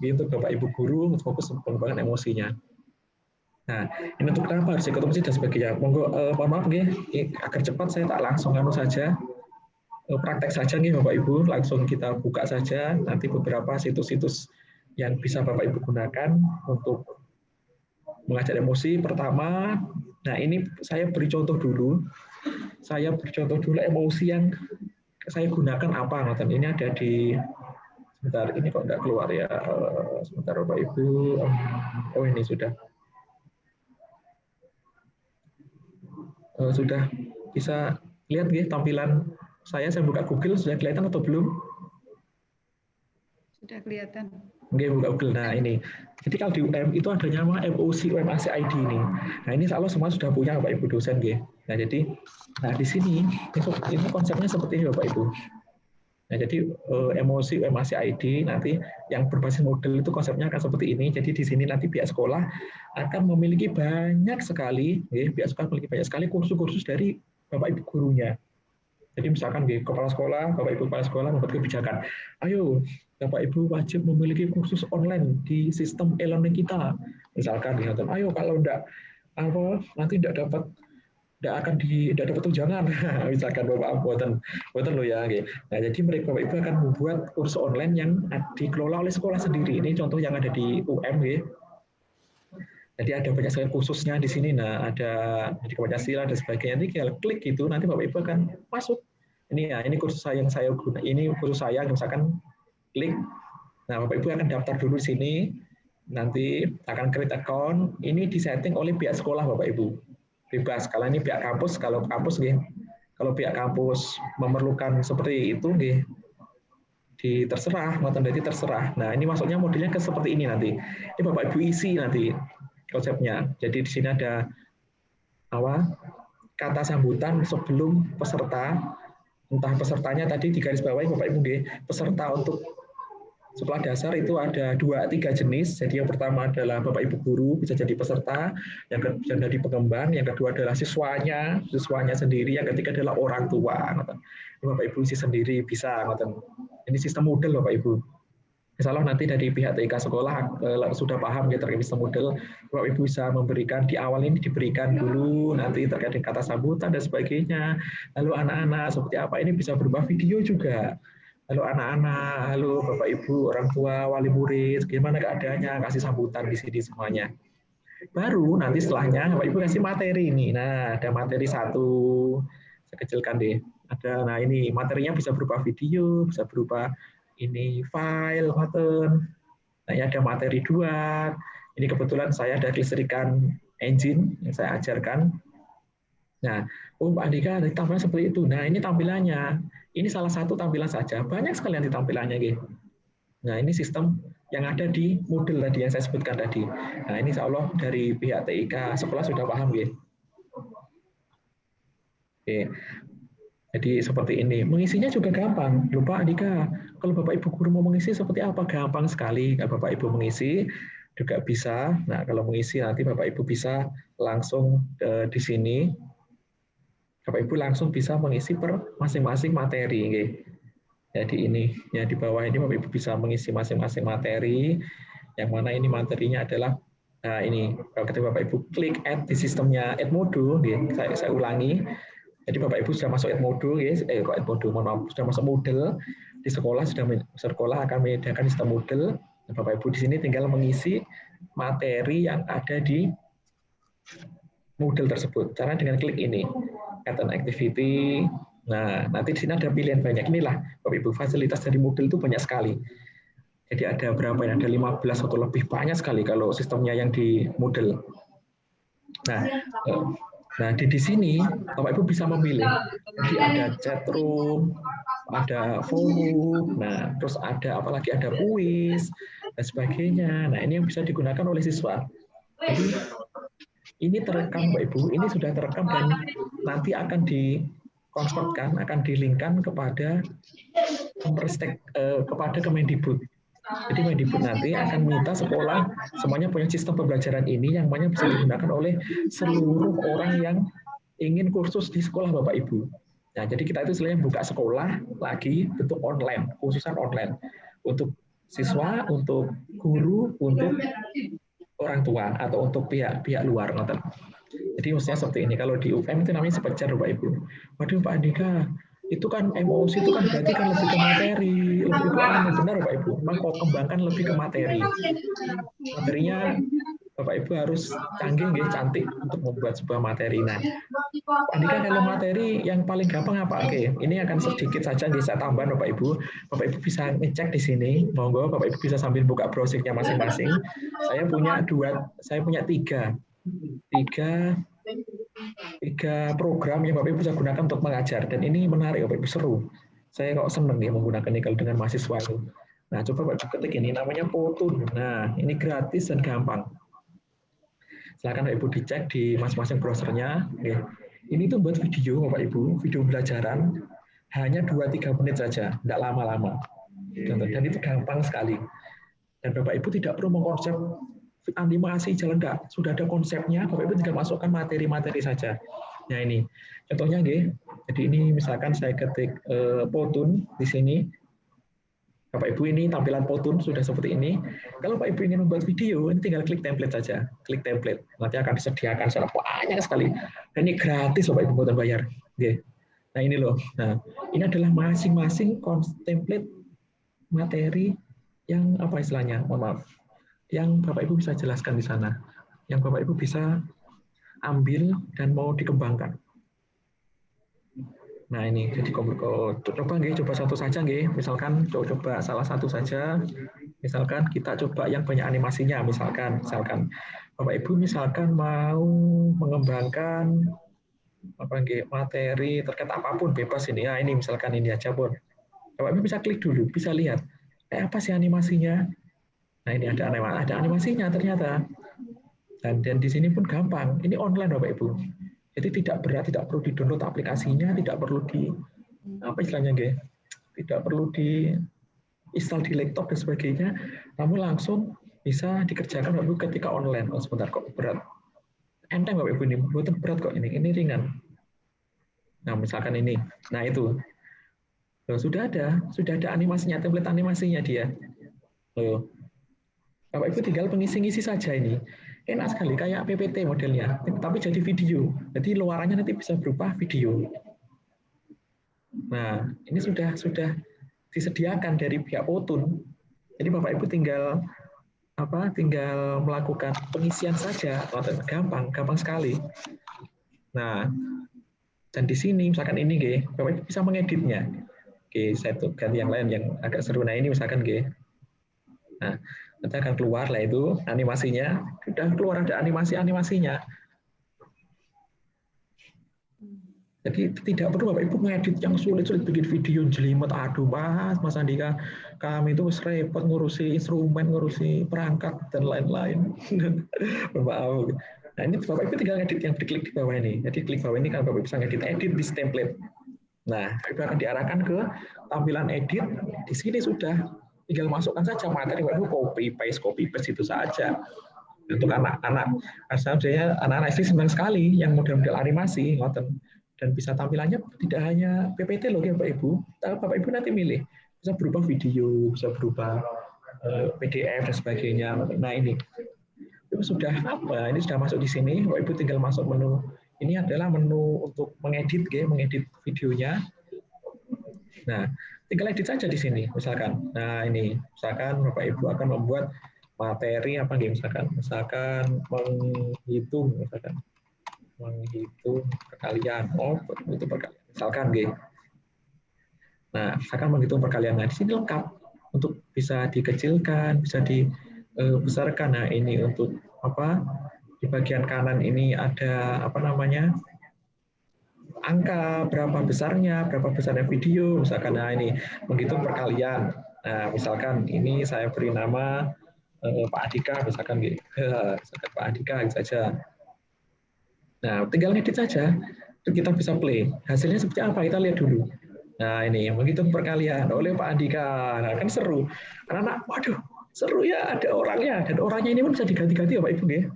gitu Bapak Ibu guru fokus pengembangan emosinya. Nah, ini untuk kenapa harus ikut kompetisi dan sebagainya. Monggo, mohon maaf nih, agar cepat saya tak langsung saja, praktek saja nih Bapak Ibu, langsung kita buka saja nanti beberapa situs-situs yang bisa Bapak Ibu gunakan untuk mengajar emosi. Pertama, nah ini saya beri contoh dulu. Saya beri contoh dulu emosi yang saya gunakan apa. Ini ada di, sebentar, ini kok nggak keluar ya. Sebentar Bapak Ibu. Oh ini sudah bisa lihat ya tampilan saya buka Google, sudah kelihatan atau belum? Sudah kelihatan. Oke, buka Google. Nah ini, jadi kalau di UM itu ada nama MOC UMAC ID ini. Nah ini insya Allah semua sudah punya Bapak Ibu dosen ya. Nah jadi, di sini itu konsepnya seperti ini Bapak Ibu. Nah jadi emosi UMAC ID nanti yang berbasis model itu konsepnya akan seperti ini. Jadi di sini nanti pihak sekolah akan memiliki banyak sekali, pihak sekolah memiliki banyak sekali kursus-kursus dari Bapak Ibu gurunya. Jadi misalkan kepala sekolah, Bapak Ibu kepala sekolah membuat kebijakan. Ayo, Bapak Ibu wajib memiliki kursus online di sistem e-learning kita. Misalkan, ayo kalau nanti tidak dapat tunjangan. Misalkan Bapak buatan lo ya. Nah, jadi mereka Bapak Ibu akan membuat kursus online yang dikelola oleh sekolah sendiri. Ini contoh yang ada di UM ya. Jadi ada banyak sekali khususnya di sini. Nah, ada di Pancasila dan sebagainya. Nanti tinggal klik gitu, nanti Bapak Ibu akan masuk. Ini ya, ini kursus saya yang saya guna. Ini kursus saya, misalkan klik. Nah, Bapak Ibu akan daftar dulu di sini. Nanti akan create account. Ini disetting oleh pihak sekolah Bapak Ibu. Bebas. Kalau ini pihak kampus, kalau pihak kampus memerlukan seperti itu, terserah, terserah. Nah, ini maksudnya modelnya ke seperti ini nanti. Ini Bapak Ibu isi nanti konsepnya. Jadi di sini ada kata sambutan sebelum peserta. Entah pesertanya tadi di garis bawah Bapak Ibu peserta untuk sekolah dasar itu ada 2-3 jenis. Jadi yang pertama adalah Bapak Ibu guru bisa jadi peserta, yang kedua jadi pengembang, yang kedua adalah siswanya sendiri, yang ketiga adalah orang tua. Bapak Ibu isi sendiri bisa. Ini sistem model Bapak Ibu. Misalnya nanti dari pihak TK sekolah sudah paham terkait sistem model, Bapak Ibu bisa memberikan di awal ini diberikan dulu nanti terkait dengan kata sambutan dan sebagainya. Lalu anak-anak seperti apa ini bisa berubah video juga. Lalu anak-anak, halo Bapak Ibu, orang tua, wali murid, gimana keadaannya, kasih sambutan di sini semuanya. Baru nanti setelahnya Bapak Ibu kasih materi ini. Nah, ada materi 1, saya kecilkan deh. Nah ini materinya bisa berupa video, bisa berupa ini file, nah ini ada materi 2. Ini kebetulan saya ada kelistrikan engine yang saya ajarkan. Nah, Pak Andika tampilan seperti itu. Nah, ini tampilannya. Ini salah satu tampilan saja. Banyak sekali nanti tampilannya. Nah, ini sistem yang ada di model tadi yang saya sebutkan tadi. Nah, ini insya Allah dari pihak TIK sekolah sudah paham. Oke. Jadi seperti ini. Mengisinya juga gampang. Lupa Andika, kalau Bapak Ibu guru mau mengisi seperti apa? Gampang sekali. Kalau Bapak Ibu mengisi juga bisa. Nah, kalau mengisi nanti Bapak Ibu bisa langsung di sini. Bapak Ibu langsung bisa mengisi per masing-masing materi. Okay. Jadi ini ya di bawah ini Bapak Ibu bisa mengisi masing-masing materi. Yang mana ini materinya adalah ini kalau ketika Bapak Ibu klik add di sistemnya Edmodo, okay. saya ulangi. Jadi Bapak Ibu sudah masuk Edmodo, Edmodo, mohon maaf, sudah masuk Moodle di sekolah, sekolah akan menyediakan sistem Moodle. Bapak Ibu di sini tinggal mengisi materi yang ada di Moodle tersebut. Cara dengan klik ini, add an activity. Nah, nanti di sini ada pilihan banyak. Inilah Bapak Ibu, fasilitas dari Moodle itu banyak sekali. Jadi ada berapa ya? Ada 15 atau lebih, banyak sekali kalau sistemnya yang di Moodle. Nah, di sini Bapak Ibu bisa memilih. Jadi ada chat room, ada forum, nah terus ada apalagi ada kuis dan sebagainya. Nah, ini yang bisa digunakan oleh siswa. Jadi ini terekam Bapak Ibu, ini sudah terekam dan nanti akan dikonvertkan, akan dilinkkan kepada Kemendikbud. Jadi Kemendikbud nanti akan minta sekolah semuanya punya sistem pembelajaran ini yang mana bisa digunakan oleh seluruh orang yang ingin kursus di sekolah Bapak Ibu. Nah, jadi kita itu istilahnya buka sekolah lagi bentuk online, khususan online untuk siswa, untuk guru, untuk orang tua atau untuk pihak luar. Jadi mestinya seperti ini. Kalau di UM itu namanya sepecer Bapak Ibu. Waduh Pak Andika, itu kan emosi itu kan berarti kan lebih ke materi, lebih ke benar Bapak Ibu. Memang kok kembangkan lebih ke materi. Materinya Bapak Ibu harus canggih, cantik untuk membuat sebuah materi. Nah, Pak Andika kalau materi yang paling gampang apa? Oke, ini akan sedikit saja bisa tambah Bapak Ibu. Bapak Ibu bisa ngecek di sini. Monggo Bapak Ibu bisa sambil buka browsernya masing-masing. Saya punya tiga program yang Bapak Ibu bisa gunakan untuk mengajar. Dan ini menarik Bapak Ibu, seru. Saya kok senang ya menggunakan ini kalau dengan mahasiswa itu. Nah, coba Bapak Ibu ketik ini, namanya Potun. Nah, ini gratis dan gampang. Silakan Bapak Ibu dicek di masing-masing browsernya. Oke. Ini tuh buat video Bapak Ibu, video belajaran hanya 2-3 menit saja, tidak lama-lama. Dan itu gampang sekali. Dan Bapak Ibu tidak perlu mengkonsep animasi jalan enggak, sudah ada konsepnya, Bapak Ibu tinggal masukkan materi-materi saja. Nah ini, contohnya nggih. Jadi ini misalkan saya ketik Potun di sini. Bapak Ibu ini tampilan Potun sudah seperti ini. Kalau Bapak Ibu ingin membuat video, ini tinggal klik template saja. Klik template. Nanti akan disediakan secara banyak sekali. Dan ini gratis Bapak Ibu, bukan bayar. Oke. Nah ini loh. Nah ini adalah masing-masing template materi yang apa istilahnya? Mohon maaf. Yang Bapak Ibu bisa jelaskan di sana. Yang Bapak Ibu bisa ambil dan mau dikembangkan. Nah ini jadi coba satu saja nggih. Misalkan coba salah satu saja. Misalkan kita coba yang banyak animasinya. Misalkan Bapak Ibu misalkan mau mengembangkan materi terkait apapun bebas ini. Nah ini misalkan ini aja pun. Bapak Ibu bisa klik dulu, bisa lihat apa sih animasinya. Nah ini ada animasinya ternyata. Dan di sini pun gampang. Ini online Bapak Ibu. Jadi tidak berat, tidak perlu di-download aplikasinya, tidak perlu tidak perlu di-install di laptop dan sebagainya, namun langsung bisa dikerjakan Bapak Ibu ketika online. Oh sebentar kok berat. Enteng Bapak Ibu ini, bukan berat kok ini ringan. Nah misalkan ini, nah itu. Loh, sudah ada animasinya, template animasinya dia. Loh. Bapak Ibu tinggal pengisi-ngisi saja ini. Enak sekali, kayak PPT modelnya, tapi jadi video. Jadi luarannya nanti bisa berupa video. Nah, ini sudah disediakan dari pihak Potun. Jadi Bapak Ibu tinggal melakukan pengisian saja, gampang sekali. Nah, dan di sini misalkan ini Bapak Ibu bisa mengeditnya. Oke, saya ganti yang lain yang agak seru. Nah, ini misalkan Nah, nanti akan keluar lah itu animasinya, sudah keluar ada animasinya. Jadi tidak perlu Bapak Ibu mengedit yang sulit-sulit bikin video jelimet. Aduh Mas Andika, kami itu repot ngurusi instrumen, ngurusi perangkat dan lain-lain. Maaf. Nah ini Bapak Ibu tinggal edit yang diklik di bawah ini. Jadi klik bawah ini kan Bapak Ibu bisa edit this template. Nah itu akan diarahkan ke tampilan edit. Di sini sudah tinggal masukkan saja materi, Bapak Ibu copy paste itu saja. Untuk anak-anak, anak-anak SD senang sekali yang model-model animasi, Dan bisa tampilannya tidak hanya PPT loh ya Bapak Ibu, tapi Bapak Ibu nanti milih. Bisa berubah video, bisa berubah PDF dan sebagainya. Nah ini sudah apa? Ini sudah masuk di sini. Bapak Ibu tinggal masuk menu. Ini adalah menu untuk mengedit, mengedit videonya. Nah, tinggal edit saja di sini, misalkan. Nah ini, misalkan Bapak Ibu akan membuat materi apa misalkan menghitung, menghitung perkalian. Oh, itu perkalian. Misalkan Nah, misalkan menghitung perkalian. Nah, di sini lengkap untuk bisa dikecilkan, bisa dibesarkan. Nah, ini untuk apa? Di bagian kanan ini ada apa namanya? Angka berapa besarnya video, misalkan. Nah, ini menghitung perkalian. Nah, misalkan ini saya beri nama Pak Andika, misalkan misalkan Pak Andika saja. Nah, tinggal edit saja, kita bisa play. Hasilnya seperti apa? Kita lihat dulu. Nah, ini menghitung perkalian oleh Pak Andika. Nah, kan seru. Anak-anak, waduh, seru ya, ada orangnya. Dan orangnya ini pun bisa diganti-ganti ya Pak Ibu ya.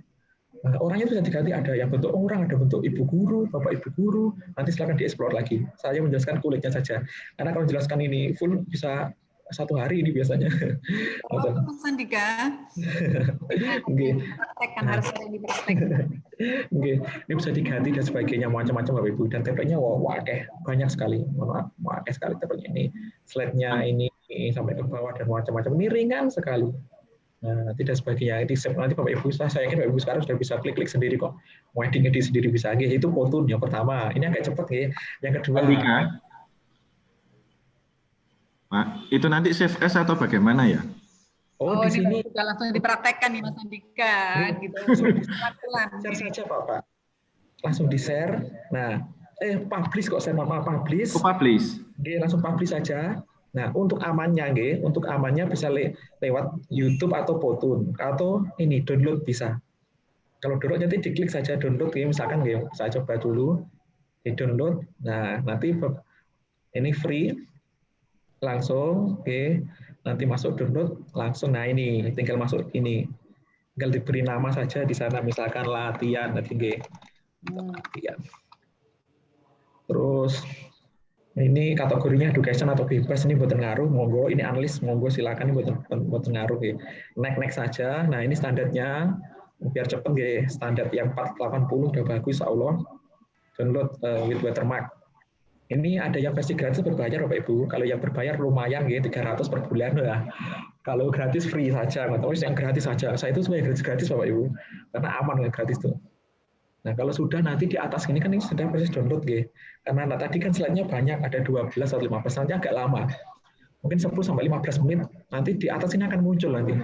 Nah, orangnya bisa diganti, ada yang bentuk orang, ada bentuk ibu guru, bapak ibu guru. Nanti silakan dieksplor lagi. Saya menjelaskan kulitnya saja. Karena kalau menjelaskan ini full bisa 1 hari ini biasanya. Oh, Mas Andika. Praktekkan, harus ada yang dipraktekkan. Ini bisa diganti dan sebagainya, macam-macam Bapak Ibu. Dan template-nya banyak sekali. Banyak sekali template ini. Slide-nya ini sampai ke bawah dan macam-macam. Ini ringan sekali. Nah, tidak sebagainya. Nanti Bapak Ibu, saya yakin Bapak Ibu sekarang sudah bisa klik-klik sendiri kok. Mau edit sendiri bisa. Itu Powtoon yang pertama. Ini agak cepat ya. Yang kedua. Andika. Pak, itu nanti save as atau bagaimana ya? Oh, di sini sudah langsung dipraktekkan nih Mas Andika. Gitu. Share saja Pak. Langsung di-share. Nah, publish kok, saya mau publish. Oh, publish. Langsung publish saja. Nah, untuk amannya bisa lewat YouTube atau Powtoon, atau ini download bisa. Kalau download nanti diklik saja download, misalkan saya coba dulu di download. Nah, nanti ini free, langsung nanti masuk download langsung. Nah, ini tinggal masuk ini, tinggal diberi nama saja di sana, misalkan latihan nanti latihan. Terus ini kategorinya education atau bebas, ini buatan ngaruh, monggo. Ini unlist, monggo silakan, ini buatan ngaruh. Next saja. Nah, ini standarnya biar cepet standar yang 480 udah bagus, insya Allah. Download with watermark. Ini ada yang versi gratis, berbayar Bapak Ibu. Kalau yang berbayar lumayan 300 per bulan lah. Kalau gratis free saja, atau yang gratis saja. Saya itu sebenarnya gratis Bapak Ibu, karena aman gratis tuh. Nah, kalau sudah nanti di atas ini kan ini sudah proses download karena tadi kan slide-nya banyak, ada 12 atau 15, nanti agak lama. Mungkin 10 sampai 15 menit, nanti di atas ini akan muncul nanti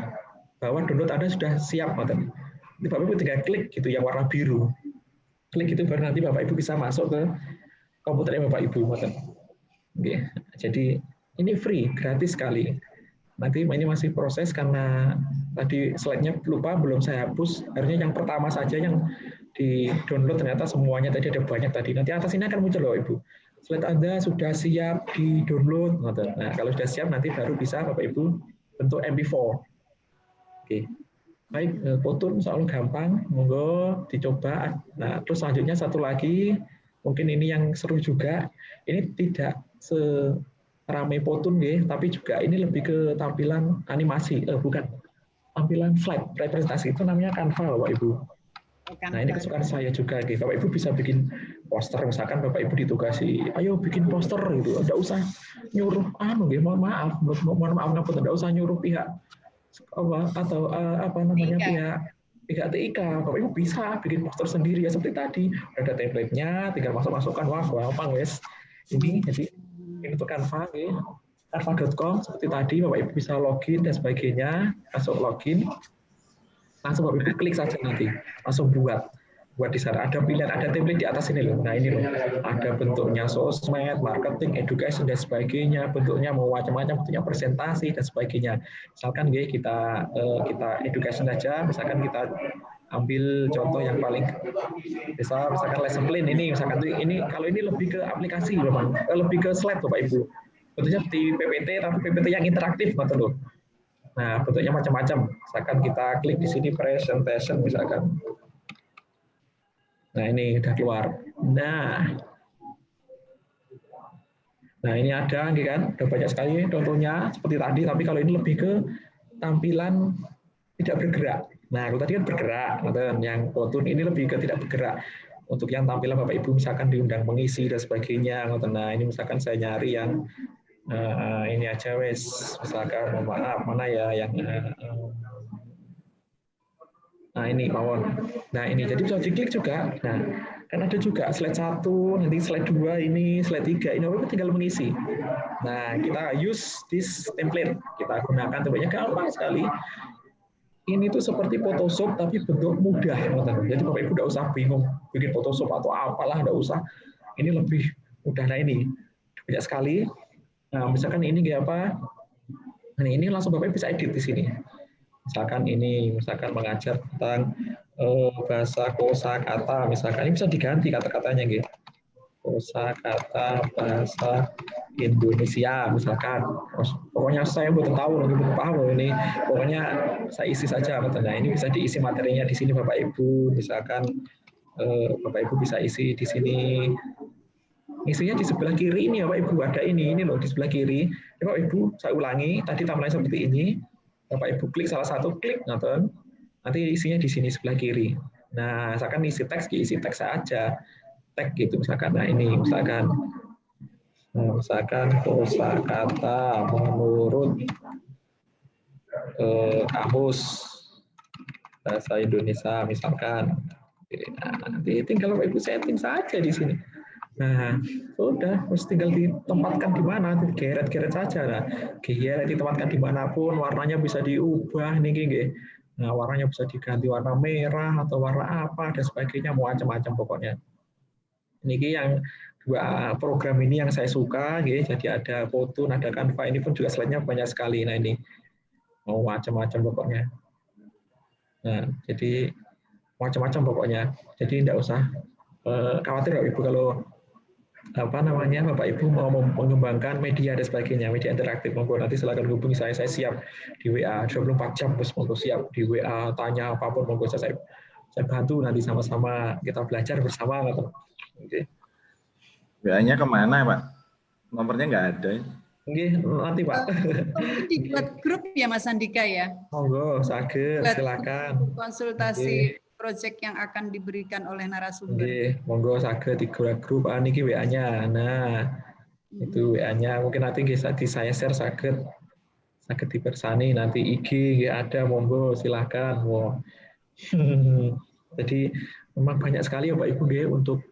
bahwa download Anda sudah siap. Nanti Bapak Ibu tinggal klik yang warna biru. Klik itu baru nanti Bapak Ibu bisa masuk ke komputernya Bapak Ibu. Jadi ini free, gratis sekali. Nanti ini masih proses karena tadi slide-nya lupa, belum saya hapus. Harusnya yang pertama saja yang di download, ternyata semuanya tadi ada banyak tadi. Nanti atas ini akan muncul loh Ibu. Slide Anda sudah siap di download. Nah, kalau sudah siap nanti baru bisa Bapak Ibu bentuk MP4. Baik, Powtoon soal gampang, monggo dicoba. Nah, terus selanjutnya satu lagi, mungkin ini yang seru juga. Ini tidak seramai Powtoon tapi juga ini lebih ke tampilan animasi, bukan. Tampilan slide representasi, itu namanya Canva Bapak Ibu. Nah, ini kesukaan saya juga. Bapak Ibu bisa bikin poster, misalkan Bapak Ibu ditugasi, ayo bikin poster gitu. Enggak usah nyuruh mohon maaf, enggak usah nyuruh pihak atau pihak TIK. Bapak Ibu bisa bikin poster sendiri ya seperti tadi. Ada template-nya, tinggal masukkan, wah gampang wes. Ini jadi ini untuk Canva canva.com seperti tadi. Bapak Ibu bisa login dan sebagainya, masuk login. Langsung Bapak Ibu klik saja nanti, langsung buat di sana. Ada pilihan, ada template di atas ini loh. Nah ini loh, ada bentuknya sosmed, marketing, education dan sebagainya. Bentuknya mau macam-macam, bentuknya presentasi dan sebagainya. Misalkan kita education saja, misalkan kita ambil contoh yang paling misalkan lesson plan ini, misalkan ini kalau ini lebih ke aplikasi memang, lebih ke slide Bapak Ibu. Bentuknya seperti PPT, tapi PPT yang interaktif betul loh. Nah, bentuknya macam-macam. Misalkan kita klik di sini presentation misalkan. Nah, ini udah keluar. Nah, Nah ini ada kan, udah banyak sekali contohnya seperti tadi, tapi kalau ini lebih ke tampilan tidak bergerak. Nah kalau tadi kan bergerak, yang Kotun ini lebih ke tidak bergerak. Untuk yang tampilan Bapak Ibu misalkan diundang mengisi dan sebagainya. Nah ini misalkan saya nyari yang ini aja wes, misalkan maaf mana ya yang nah ini mawon. Nah ini jadi bisa diklik juga. Nah kan ada juga slide 1, nanti slide 2, ini slide 3, ini Bapak tinggal mengisi. Nah kita use this template, kita gunakan tempatenya gampang sekali. Ini tuh seperti Photoshop tapi bentuk mudah. Jadi Bapak Ibu tidak usah bingung bikin Photoshop atau apalah, tidak usah. Ini lebih mudah. Nah ini banyak sekali. Nah misalkan ini kayak apa? Nah, ini langsung Bapak Ibu bisa edit di sini. Misalkan ini, misalkan mengajar tentang bahasa kosakata, misalkan ini bisa diganti kata-katanya gitu. Kosakata bahasa Indonesia, misalkan. Pokoknya saya belum tahu, belum paham ini. Pokoknya saya isi saja. Nah, ini bisa diisi materinya di sini Bapak Ibu. Misalkan Bapak Ibu bisa isi di sini. Isinya di sebelah kiri ini Bapak Ibu ada ini loh di sebelah kiri. Ya, Bapak Ibu saya ulangi, tadi tampilannya seperti ini. Bapak Ibu klik salah satu, klik nonton. Nanti isinya di sini sebelah kiri. Nah, misalkan isi teks saja. Tag gitu misalkan. Nah, ini misalkan kosakata menurut kamus bahasa Indonesia misalkan. Nah, nanti tinggal Bapak Ibu setting saja di sini. Nah, sudah, terus tinggal ditempatkan di mana, digeret-geret saja. Nah, geret ditempatkan dimanapun, warnanya bisa diubah nih, nah warnanya bisa diganti warna merah atau warna apa dan sebagainya, macam-macam pokoknya. Ini yang dua program ini yang saya suka, jadi ada foto, ada Canva, ini pun juga slide-nya banyak sekali. Nah ini mau macam-macam pokoknya. Nah, jadi macam-macam pokoknya. Jadi tidak usah khawatir Ibu kalau Bapak Ibu mau mengembangkan media dan sebagainya, media interaktif, monggo nanti silakan hubungi saya siap di WA 24 jam, monggo siap di WA, tanya apapun monggo saya bantu, nanti sama-sama kita belajar bersama. Oke. WA-nya kemana Pak? Nomornya nggak ada. Oke, nanti Pak. Dibuat grup ya Mas Andika ya? Monggo, silakan. Konsultasi proyek yang akan diberikan oleh narasumber. Oke, monggo saged di grup niki WA-nya. Nah, itu WA-nya mungkin nanti bisa saya share saged dipersani, nanti IG ada, monggo silakan. Wow. Jadi memang banyak sekali ya Pak Ibu untuk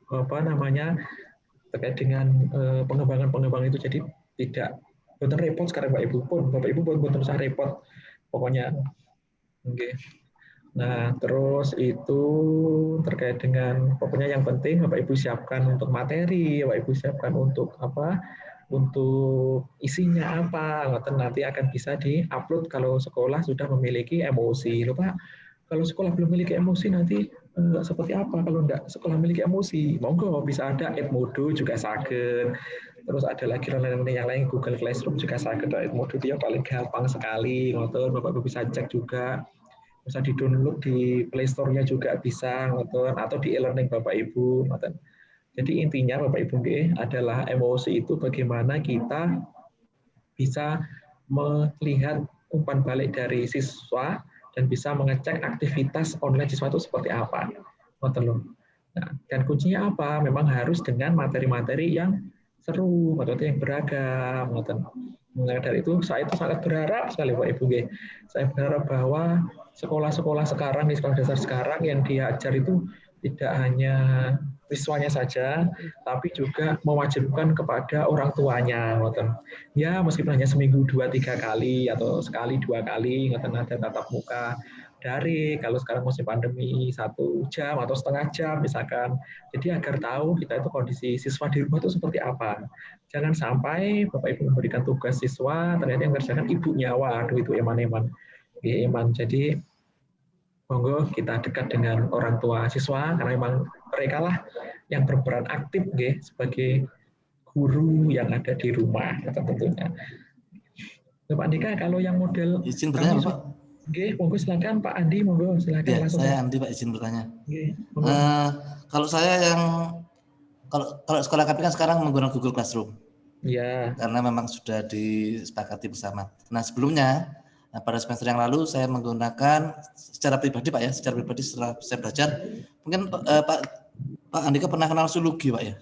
terkait dengan pengembangan itu, jadi tidak betul repot sekarang Pak Ibu pun betul usah repot pokoknya. Oke. Nah, terus itu terkait dengan pokoknya yang penting Bapak Ibu siapkan untuk materi, Bapak Ibu siapkan untuk apa? Untuk isinya apa? Nanti akan bisa di-upload kalau sekolah sudah memiliki emosi. Loh Pak, kalau sekolah belum memiliki emosi nanti seperti apa kalau enggak sekolah memiliki emosi? Monggo bisa ada Edmodo juga saged. Terus ada lagi yang lain Google Classroom juga saged. Edmodo itu ya paling gampang sekali. Ngoten Bapak Ibu bisa cek juga. Bisa di-download di Play Store-nya juga bisa, atau di e-learning Bapak Ibu. Jadi intinya Bapak Ibu adalah emosi itu bagaimana kita bisa melihat umpan balik dari siswa dan bisa mengecek aktivitas online siswa itu seperti apa. Nah, dan kuncinya apa? Memang harus dengan materi-materi yang seru, materi yang beragam. Nah, dari itu saya itu sangat berharap sekali Pak Ibu. Saya berharap bahwa sekolah-sekolah sekarang, di sekolah dasar sekarang yang diajar itu tidak hanya siswanya saja, tapi juga mewajibkan kepada orang tuanya. Ya, meskipun hanya seminggu 2-3 kali atau sekali 2 kali, ada tatap muka dari kalau sekarang musim pandemi 1 jam atau setengah jam misalkan. Jadi agar tahu kita itu kondisi siswa di rumah itu seperti apa. Jangan sampai Bapak Ibu memberikan tugas siswa ternyata yang mengerjakan ibunya. Waduh itu eman-eman. Jadi monggo kita dekat dengan orang tua siswa karena memang mereka lah yang berperan aktif sebagai guru yang ada di rumah tentunya. Pak Andika kalau yang model izin bertanya Pak. Monggo silakan Pak Andi, monggo silakan Ya, langsung. saya Andi Pak izin bertanya. Monggo. Kalau saya yang kalau sekolah kami kan sekarang menggunakan Google Classroom. Ya. Karena memang sudah disepakati bersama. Nah, sebelumnya pada semester yang lalu saya menggunakan secara pribadi Pak ya, secara pribadi setelah saya belajar, mungkin Pak Andika pernah kenal Zoologi Pak ya?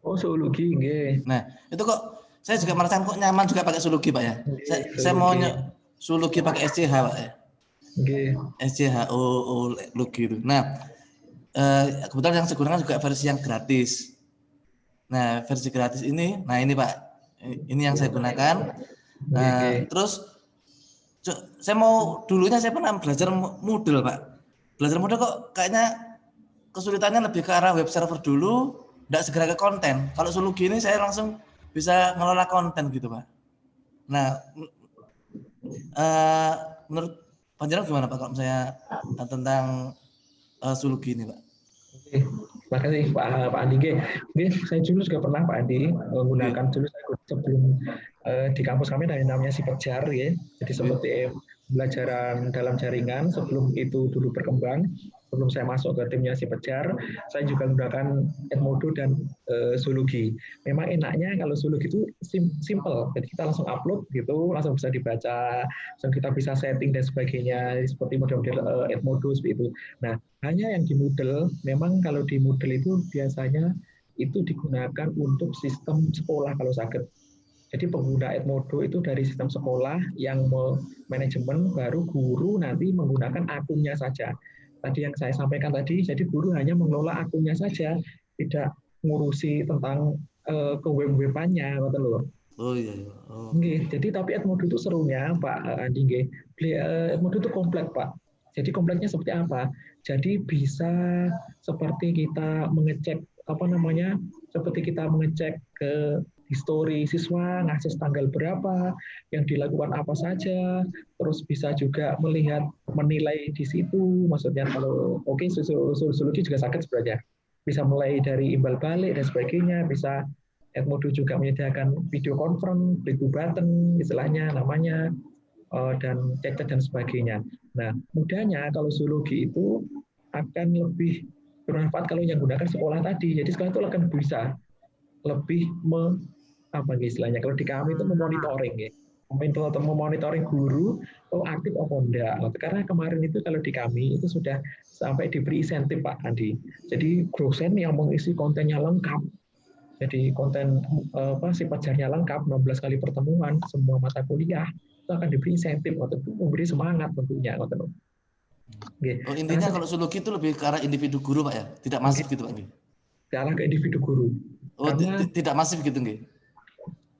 Oh, zoologi nggih. Nah, itu kok saya juga merasakan kok nyaman juga pakai Zoologi Pak ya. Saya mau Zoologi pakai SCH Pak ya. Nggih. SCHOologi itu. Nah, kebetulan yang saya gunakan juga versi yang gratis. Nah, versi gratis ini, nah ini Pak, ini yang saya gunakan. Terus saya mau dulunya saya pernah belajar Moodle Pak. Belajar Moodle kok kayaknya kesulitannya lebih ke arah web server dulu, tidak segera ke konten. Kalau Zoologi ini saya langsung bisa ngelola konten gitu Pak. Nah, menurut Panjenengan gimana Pak kalau misalnya tentang Zoologi ini Pak? Terima kasih Pak Andi. Saya dulu juga pernah Pak Andi menggunakan dulu sebelum di kampus kami ada yang namanya Sipejar ya. Jadi seperti pembelajaran dalam jaringan sebelum itu dulu berkembang. Sebelum saya masuk ke timnya Sipejar, saya juga menggunakan Edmodo dan Zoologi. Memang enaknya kalau Zoologi itu simple, jadi kita langsung upload gitu, langsung bisa dibaca, langsung kita bisa setting dan sebagainya seperti model-model Edmodo seperti itu. Nah, hanya yang di Moodle, memang kalau di Moodle itu biasanya itu digunakan untuk sistem sekolah kalau sakit. Jadi pengguna Edmodo itu dari sistem sekolah yang manajemen, baru guru nanti menggunakan akunnya saja. Tadi yang saya sampaikan tadi, jadi guru hanya mengelola akunnya saja, tidak ngurusi tentang ke web-webannya, gitu loh. Oh iya. Oh. Jadi tapi Edmodo itu serunya Pak Andi, Edmodo itu komplek Pak. Jadi kompleknya seperti apa? Jadi bisa seperti kita mengecek seperti kita mengecek ke histori siswa, ngakses tanggal berapa, yang dilakukan apa saja, terus bisa juga melihat, menilai di situ, maksudnya kalau Zoologi juga sakit sebenarnya, bisa mulai dari imbal balik dan sebagainya, bisa Edmodo juga menyediakan video conference, play to button, istilahnya namanya, dan chat dan sebagainya. Nah, mudahnya kalau Zoologi itu akan lebih bermanfaat kalau yang gunakan sekolah tadi. Jadi sekolah itu akan bisa lebih istilahnya kalau di kami itu memonitoring ya. Memonitoring guru aktif atau enggak. Karena kemarin itu kalau di kami itu sudah sampai diberi insentif Pak Andi. Jadi dosen yang mengisi kontennya lengkap. Jadi konten Sipejarnya lengkap, 16 kali pertemuan, semua mata kuliah itu akan diberi insentif atau memberi semangat tentunya. Intinya kalau Zoologi itu lebih ke arah individu guru Pak ya, tidak masif gitu Pak. Ke arah ke individu guru. Oh, tidak masif gitu nggih.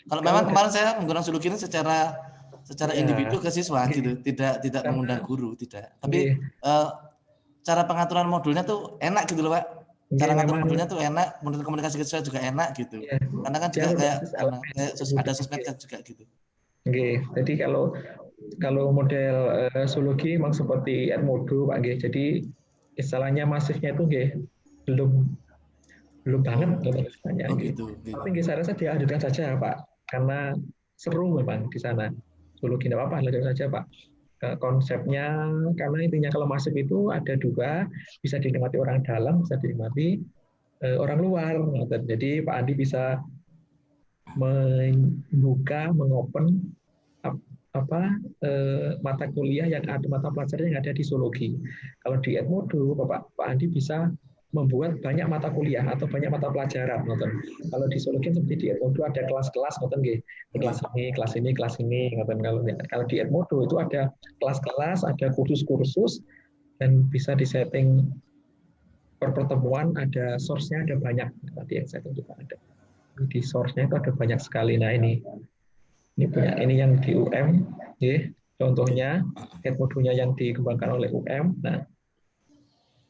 Kalau memang kemarin saya menggunakan Zoologi ini secara individu ke siswa gitu, tidak mengundang guru, tidak. Tapi cara pengaturan modulnya tuh enak gitu loh Pak. Cara ngatur modulnya tuh enak, menurut komunikasi siswa juga enak gitu. Karena kan juga kayak ada sosmed kan juga gitu. Jadi kalau model Zoologi memang seperti Edmodo Pak G. Jadi istilahnya masifnya itu belum banget istilahnya. Tapi saya rasa dihadirkan saja Pak, karena seru memang di sana. Zoologi tidak apa-apa, lanjut saja Pak. Konsepnya, karena intinya kalau masif itu ada dua, bisa dinikmati orang dalam, bisa dinikmati orang luar. Jadi Pak Andi bisa membuka, mengopen mata kuliah yang ada, mata pelajaran yang ada di Zoologi. Kalau di Edmodo, Pak Andi bisa membuat banyak mata kuliah atau banyak mata pelajaran. Kalau di Zoologi seperti di Edmodo ada kelas-kelas, kelas ini. Kalau di Edmodo itu ada kelas-kelas, ada kursus-kursus, dan bisa disetting per pertemuan, ada source-nya ada banyak. Tadi yang saya tunjukkan ada. Di source-nya itu ada banyak sekali. Nah ini yang di UM, contohnya Edmodo-nya yang dikembangkan oleh UM.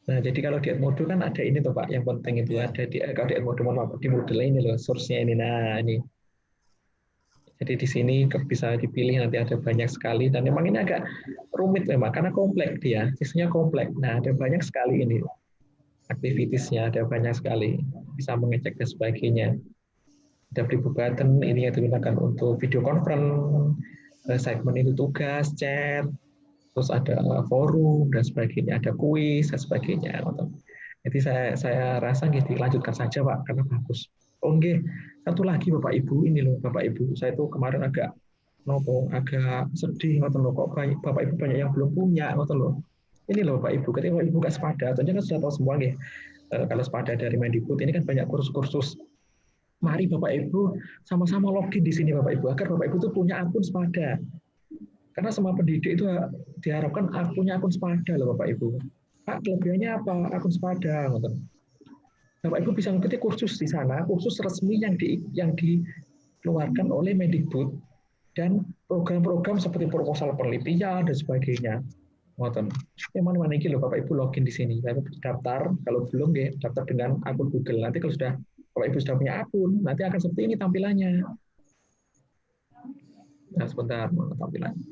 Nah, jadi kalau di Edmodo kan ada ini tuh Pak, yang penting itu ada kalau di Edmodo di Moodle ini loh, source-nya ini. Nah, ini. Jadi di sini bisa dipilih, nanti ada banyak sekali, dan memang ini agak rumit memang karena kompleks dia, sisinya kompleks. Nah, ada banyak sekali ini aktivitasnya, ada banyak sekali, bisa mengecek dan sebagainya. Ada play button, ini yang digunakan untuk video conference, segmen itu tugas, chat, terus ada forum dan sebagainya, ada kuis dan sebagainya. Jadi saya rasa dilanjutkan saja Pak, karena bagus. Satu lagi Bapak Ibu, ini loh Bapak Ibu, saya itu kemarin agak sedih ngoten loh, kok Bapak Ibu banyak yang belum punya ngoten loh. Ini loh Bapak Ibu, ketika Bapak Ibu buka Sepada, tentunya kan sudah tahu semua nih. Kalau Sepada dari Mendikbud ini kan banyak kursus-kursus. Mari Bapak Ibu sama-sama login di sini Bapak Ibu, agar Bapak Ibu itu punya akun Sepada. Karena semua pendidik itu diharapkan punya akun Sepada loh Bapak Ibu. Pak, kelebihannya apa? Akun Sepada ngoten. Bapak Ibu bisa mengikuti kursus di sana, kursus resmi yang dikeluarkan oleh Mendikbud dan program-program seperti proposal penelitian dan sebagainya. Ngoten. Yang mana-mana iki lho Bapak Ibu login di sini. Daftar, kalau belum ya daftar dengan akun Google. Nanti kalau sudah Bapak Ibu sudah punya akun, nanti akan seperti ini tampilannya. Nah, sebentar tampilannya.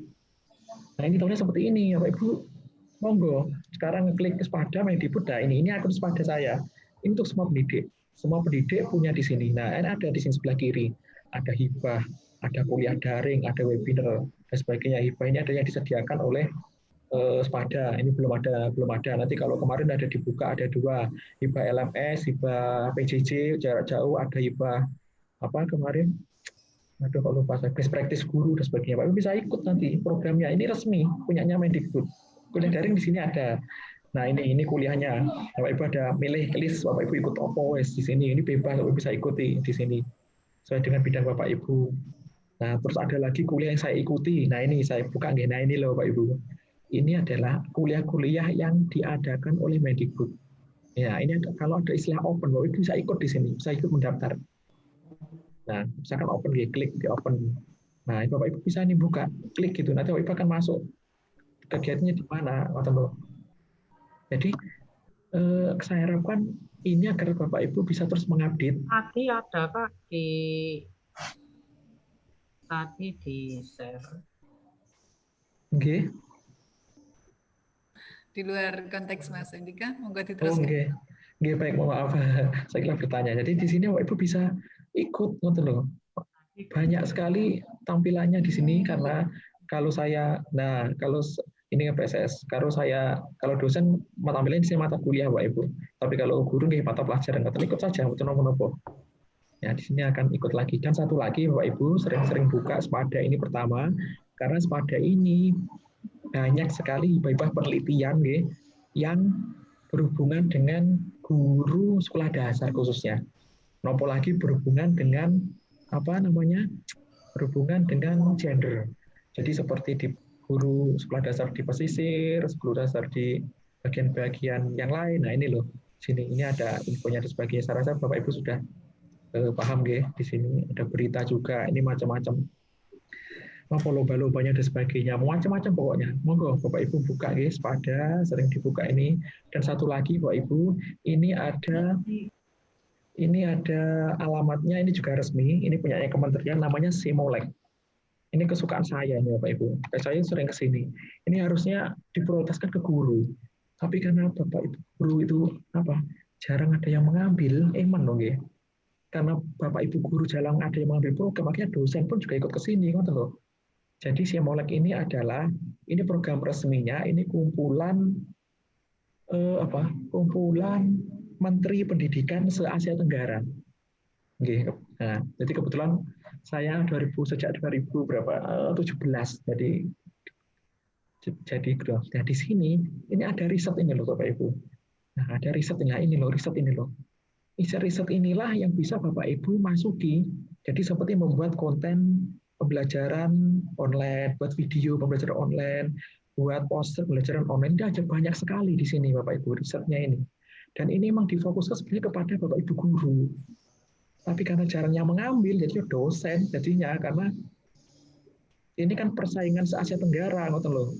Nah, ini tampilannya seperti ini, Bapak Ibu. Monggo, sekarang klik Sepada Mendikbud. Nah, ini akun Sepada saya. Ini untuk semua pendidik. Semua pendidik punya di sini. Nah, ini ada di sini sebelah kiri. Ada hibah, ada kuliah daring, ada webinar, dan sebagainya. Hibah ini ada yang disediakan oleh Sepada. Ini belum ada. Nanti kalau kemarin ada dibuka, ada 2. Hibah LMS, hibah PJJ, jarak jauh, ada hibah apa kemarin? Aduh, kalau lupa saya. Best practice guru dan sebagainya. Bapak bisa ikut nanti programnya. Ini resmi, punyanya Mendikbud. Kuliah daring di sini ada. Nah, ini kuliahnya. Bapak Ibu ada milih list, Bapak Ibu ikut apa di sini. Ini bebas, Bapak Ibu bisa ikuti di sini. Sesuai dengan bidang Bapak Ibu. Nah, terus ada lagi kuliah yang saya ikuti. Nah, ini saya buka. Nah, ini loh Bapak Ibu. Ini adalah kuliah-kuliah yang diadakan oleh Mendikbud. Ya, ini kalau ada istilah open, Bapak Ibu bisa ikut di sini, bisa ikut mendaftar. Nah, misalkan open, klik di open. Nah, Bapak Ibu bisa nih buka, klik gitu. Nanti Bapak Ibu akan masuk. Kegiatannya di mana, Jadi saya harapkan ini agar Bapak Ibu bisa terus mengupdate. Tadi ada Pak di share. Oke. Di luar konteks Mas Andika, monggo Oh, diteruskan. oke, baik, mohon maaf. Saya kira bertanya. Jadi di sini Bapak Ibu bisa ikut, loh. Banyak sekali tampilannya di sini karena kalau ini PSS, kalau dosen tampilannya di sini mata kuliah Bapak Ibu. Tapi kalau guru nih mata pelajaran, ikut saja, betul nopo. Ya, di sini akan ikut lagi. Dan satu lagi Bapak Ibu sering-sering buka Sepada ini pertama, karena Sepada ini banyak sekali hibah penelitian yang berhubungan dengan guru sekolah dasar khususnya. Nopo lagi berhubungan dengan berhubungan dengan gender. Jadi seperti di guru sekolah dasar di pesisir, guru dasar di bagian-bagian yang lain. Nah, ini loh. Sini ini ada infonya dan sebagainya. Saya rasa Bapak Ibu sudah paham di sini ada berita juga. Ini macam-macam. Apa lomba-lombanya dan sebagainya, macam-macam pokoknya. Monggo Bapak Ibu buka Sepada, sering dibuka ini. Dan satu lagi Bapak Ibu, ini ada alamatnya, ini juga resmi, ini punyanya kementerian, namanya Simolek. Ini kesukaan saya ini Bapak Ibu. Saya sering ke sini. Ini harusnya diprioritaskan ke guru. Tapi karena Bapak Ibu guru itu jarang ada yang mengambil, karena Bapak Ibu guru jarang ada yang mengambil program, makanya dosen pun juga ikut ke sini, loh. Jadi Simolek ini adalah program resminya, ini kumpulan Menteri Pendidikan se-Asia Tenggara. Nah, jadi kebetulan saya sejak 2017. Jadi di sini ini ada riset ini loh Bapak Ibu. Nah, ada riset ini loh. Riset inilah yang bisa Bapak Ibu masuki. Jadi seperti membuat konten pembelajaran online, buat video pembelajaran online, buat poster pembelajaran online, ada banyak sekali di sini Bapak Ibu risetnya ini. Dan ini memang difokuskan sebenarnya kepada Bapak Ibu guru. Tapi karena jarangnya mengambil, jadi dosen jadinya, karena ini kan persaingan se-Asia Tenggara, loh.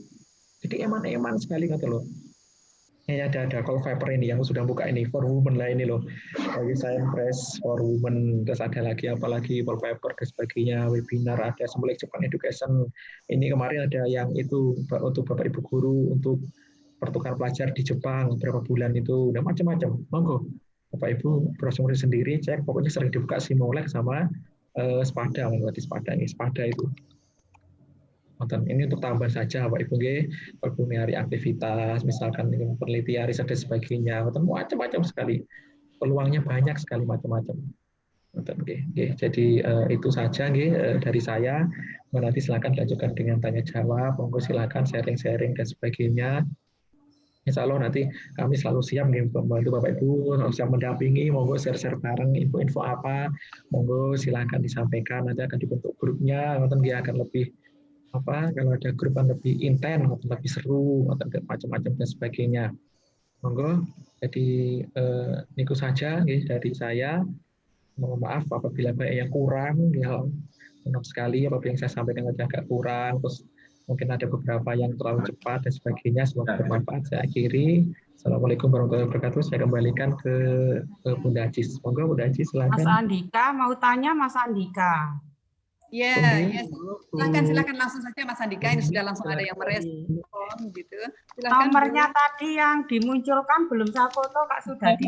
Jadi eman-eman sekali, loh. Ini ada call Viper ini yang sudah buka ini for women lah ini loh. Lagi saya press for women, terus ada lagi apalagi call Viper dan sebagainya, webinar ada Simolek Japan Education. Ini kemarin ada yang itu untuk Bapak Ibu guru untuk pertukaran pelajar di Jepang berapa bulan itu, udah macam-macam. Monggo Bapak Ibu browsing sendiri, cek pokoknya sering dibuka Simolek sama Sepada, Sepada itu. Ini untuk tambahan saja Pak Ibu Pak Ibu nyari aktivitas misalkan penelitian riset dan sebagainya, macam-macam sekali, peluangnya banyak sekali macam-macam. Oke. Jadi itu saja dari saya. Nanti silakan dilanjutkan dengan tanya jawab. Monggo silakan sharing-sharing dan sebagainya. Insya Allah nanti kami selalu siap membantu Bapak Ibu, selalu siap mendampingi. Monggo share-share bareng info-info apa. Monggo silakan disampaikan. Nanti akan dibentuk grupnya. Nanti dia akan lebih apa? Kalau ada grup yang lebih intens, lebih seru, atau macam-macam dan sebagainya. Monggo. Jadi niku saja dari saya. Mohon maaf apabila banyak yang kurang, ya maaf sekali apabila yang saya sampaikan agak kurang, terus mungkin ada beberapa yang terlalu cepat dan sebagainya. Semoga bermanfaat. Saya akhiri. Assalamualaikum warahmatullahi wabarakatuh. Saya kembalikan ke Bunda Ajis. Monggo Bunda Ajis silakan. Mas Andika mau tanya Mas Andika. Ya, silakan langsung saja Mas Andika. Ini sudah langsung ada yang merespon gitu. Silakan. Nomornya tadi yang dimunculkan belum saya foto Kak Sudadi.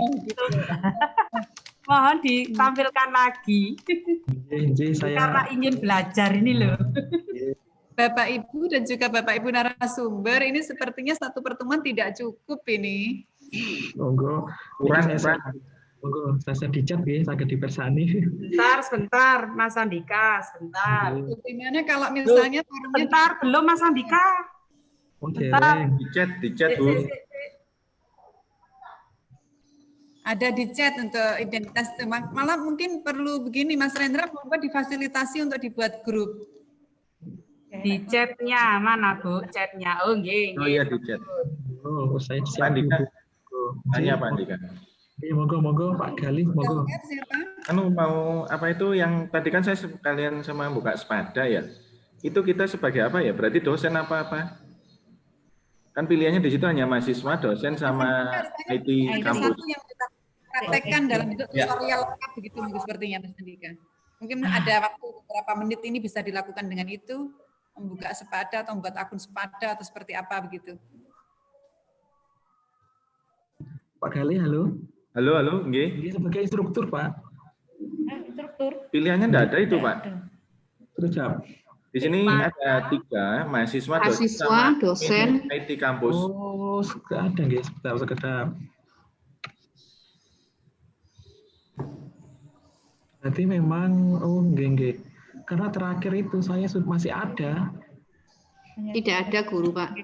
Mohon ditampilkan lagi. Karena ingin belajar ini loh. Bapak Ibu dan juga Bapak Ibu narasumber, ini sepertinya satu pertemuan tidak cukup ini. Monggo. Kurang, Monggo, saya dicat ya, saya dipersani. Sebentar, Mas Andika, sebentar. Bagaimana kalau misalnya sebentar, belum Mas Andika. Sebentar. Dicat Bu. Ada di chat untuk identitas teman. Malah mungkin perlu begini, Mas Rendra, monggo difasilitasi untuk dibuat grup. Di chatnya mana Bu? Chatnya, oh nggih. Oh iya di chat. Oh, saya siap. Andika. Tanya Pak Andika. Monggo Pak Galih, monggo. Anu mau apa itu yang tadi kan saya sekalian sama buka Spada ya. Itu kita sebagai apa ya? Berarti dosen apa-apa? Kan pilihannya di situ hanya mahasiswa, dosen sama IT kampus. Satu yang kita praktekkan dalam bentuk tutorial lengkap begitu mungkin sepertinya Mas Andika. Mungkin ada waktu beberapa menit ini bisa dilakukan dengan itu, membuka Spada atau membuat akun Spada atau seperti apa begitu. Pak Galih, halo. Halo, nggih. Ini sebagai instruktur, Pak. Instruktur. Pilihannya enggak ada itu, Pak. Terus jawab. Di sini ada 3, mahasiswa, dosen, IT kampus. Oh, sudah ada nggih, sekedar. Berarti memang, nggih. Karena terakhir itu saya masih ada. Tidak ada guru, Pak.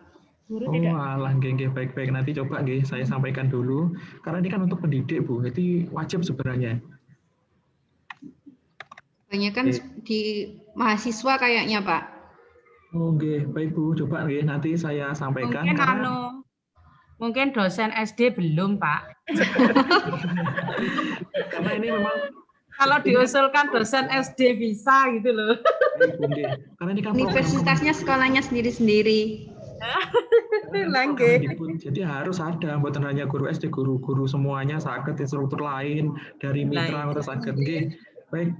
Alah, nggih, baik-baik. Nanti coba nggih saya sampaikan dulu. Karena ini kan untuk pendidik, Bu. Jadi wajib sebenarnya. Kebanyakan di mahasiswa kayaknya, Pak. Oh, nggih, baik Bu. Coba nggih nanti saya sampaikan. Mungkin dosen SD belum, Pak. Karena ini memang kalau diusulkan dosen SD bisa gitu loh. Karena ini kan universitasnya sekolahnya sendiri-sendiri. Jadi harus ada, bukan hanya guru SD, guru semuanya sakit, instruktur lain dari mitra atau sakit. Baik,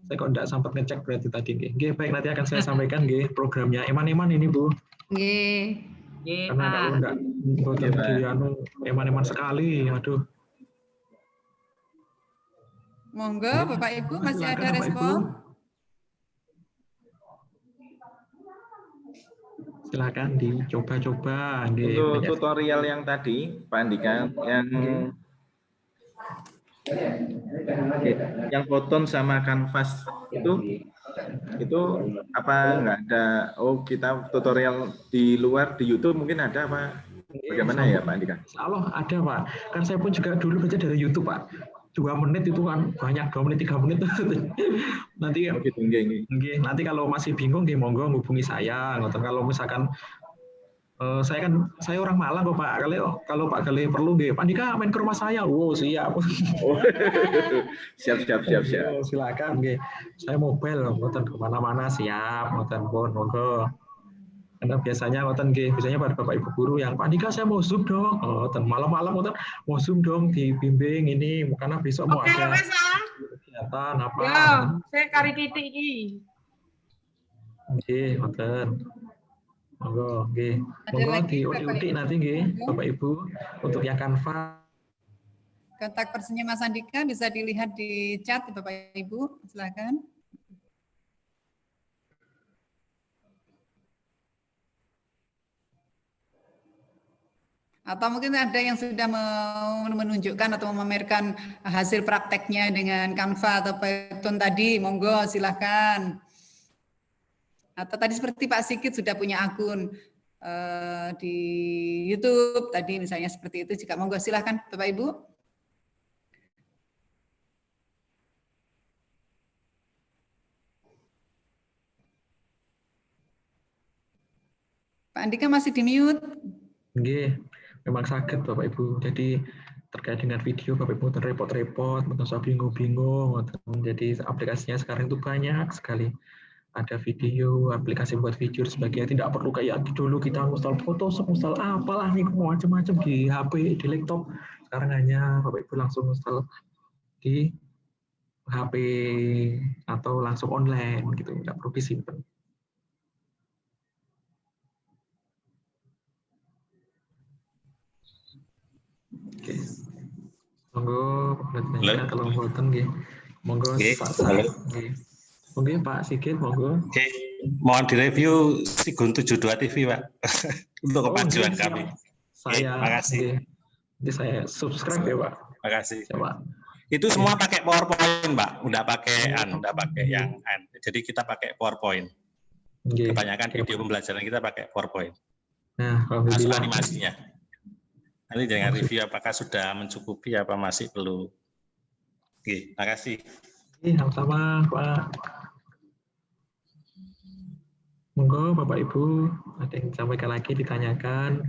saya kok enggak sempat ngecek berarti tadi. Baik, nanti akan saya sampaikan programnya. Eman-eman ini Bu. Karena kalau enggak buatan eman-eman sekali, aduh. Monggo Bapak Ibu masih ada respon? Silakan dicoba-coba. Untuk tutorial yang tadi, Pak Andika, yang Photon sama Canvas itu apa nggak ada? Oh, kita tutorial di luar di YouTube mungkin ada apa? Bagaimana ya Pak Andika? Allah ada Pak. Kan saya pun juga dulu baca dari YouTube Pak. 2 menit itu kan banyak, 2 menit 3 menit. Nanti nanti kalau masih bingung monggo hubungi saya. Kalau misalkan saya orang Malang kok Pak. Kalau Pak Galih perlu Pak Andika main ke rumah saya. Wow, siap. Siap. Silakan saya mobile ngoten kemana-mana siap ngoten pun monggo. Karena biasanya pada Bapak Ibu guru yang Pak Andika saya mau Zoom dong. Malam-malam mau Zoom dong dibimbing ini karena besok mau ada kegiatan apa. Ya, saya kari titik iki. Ngoten. Monggo diudik nanti Bapak Ibu untuk yang Canva. Kontak personnya Mas Andika bisa dilihat di chat Bapak Ibu, silakan. Atau mungkin ada yang sudah menunjukkan atau memamerkan hasil prakteknya dengan Canva atau Python tadi, monggo silahkan. Atau tadi seperti Pak Sigit sudah punya akun di YouTube tadi misalnya seperti itu, juga monggo silahkan Bapak Ibu. Pak Andika masih di mute. Nggih, memang sakit Bapak Ibu. Jadi terkait dengan video Bapak Ibu repot-repot, mungkin bingung-bingung. Jadi aplikasinya sekarang itu banyak sekali. Ada video, aplikasi buat video sebagainya. Tidak perlu kayak dulu kita install foto, install apalah nih macam-macam di HP, di laptop. Sekarang hanya Bapak Ibu langsung install di HP atau langsung online gitu, tidak perlu disimpan. Oke. Monggo bertanya kalau mboten nggih. Monggo Pak Sa. Nggih. Monggo Pak Sigit, monggo. Oke. Mohon direview Sigun 72 TV, Pak. Untuk kemajuan kami. Saya makasih. Nanti saya subscribe ya, Pak. Makasih. Ya, Pak. Itu semua pakai PowerPoint, Pak. Udah pakai yang jadi kita pakai PowerPoint. Kebanyakan video pembelajaran kita pakai PowerPoint. Nah, masuk animasinya. Nanti dengan review apakah sudah mencukupi apa masih perlu. Oke, makasih. Sama-sama, Pak. Monggo Bapak Ibu, ada yang disampaikan lagi, ditanyakan.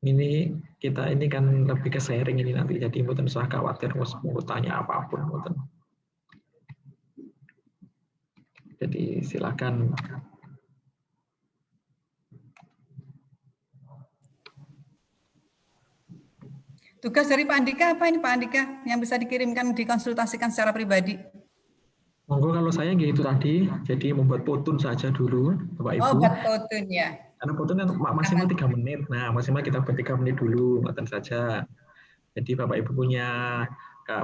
Ini kita ini kan lebih ke sharing ini nanti, jadi mboten usah khawatir mau tanya apapun mboten. Jadi silakan. Tugas dari Pak Andika apa ini Pak Andika yang bisa dikirimkan dikonsultasikan secara pribadi? Monggo kalau saya gitu tadi, jadi membuat potun saja dulu, Bapak Ibu. Oh, buat potun ya. Karena potun kan maksimal 3 menit. Nah, maksimal kita buat 3 menit dulu, ngoten saja. Jadi Bapak Ibu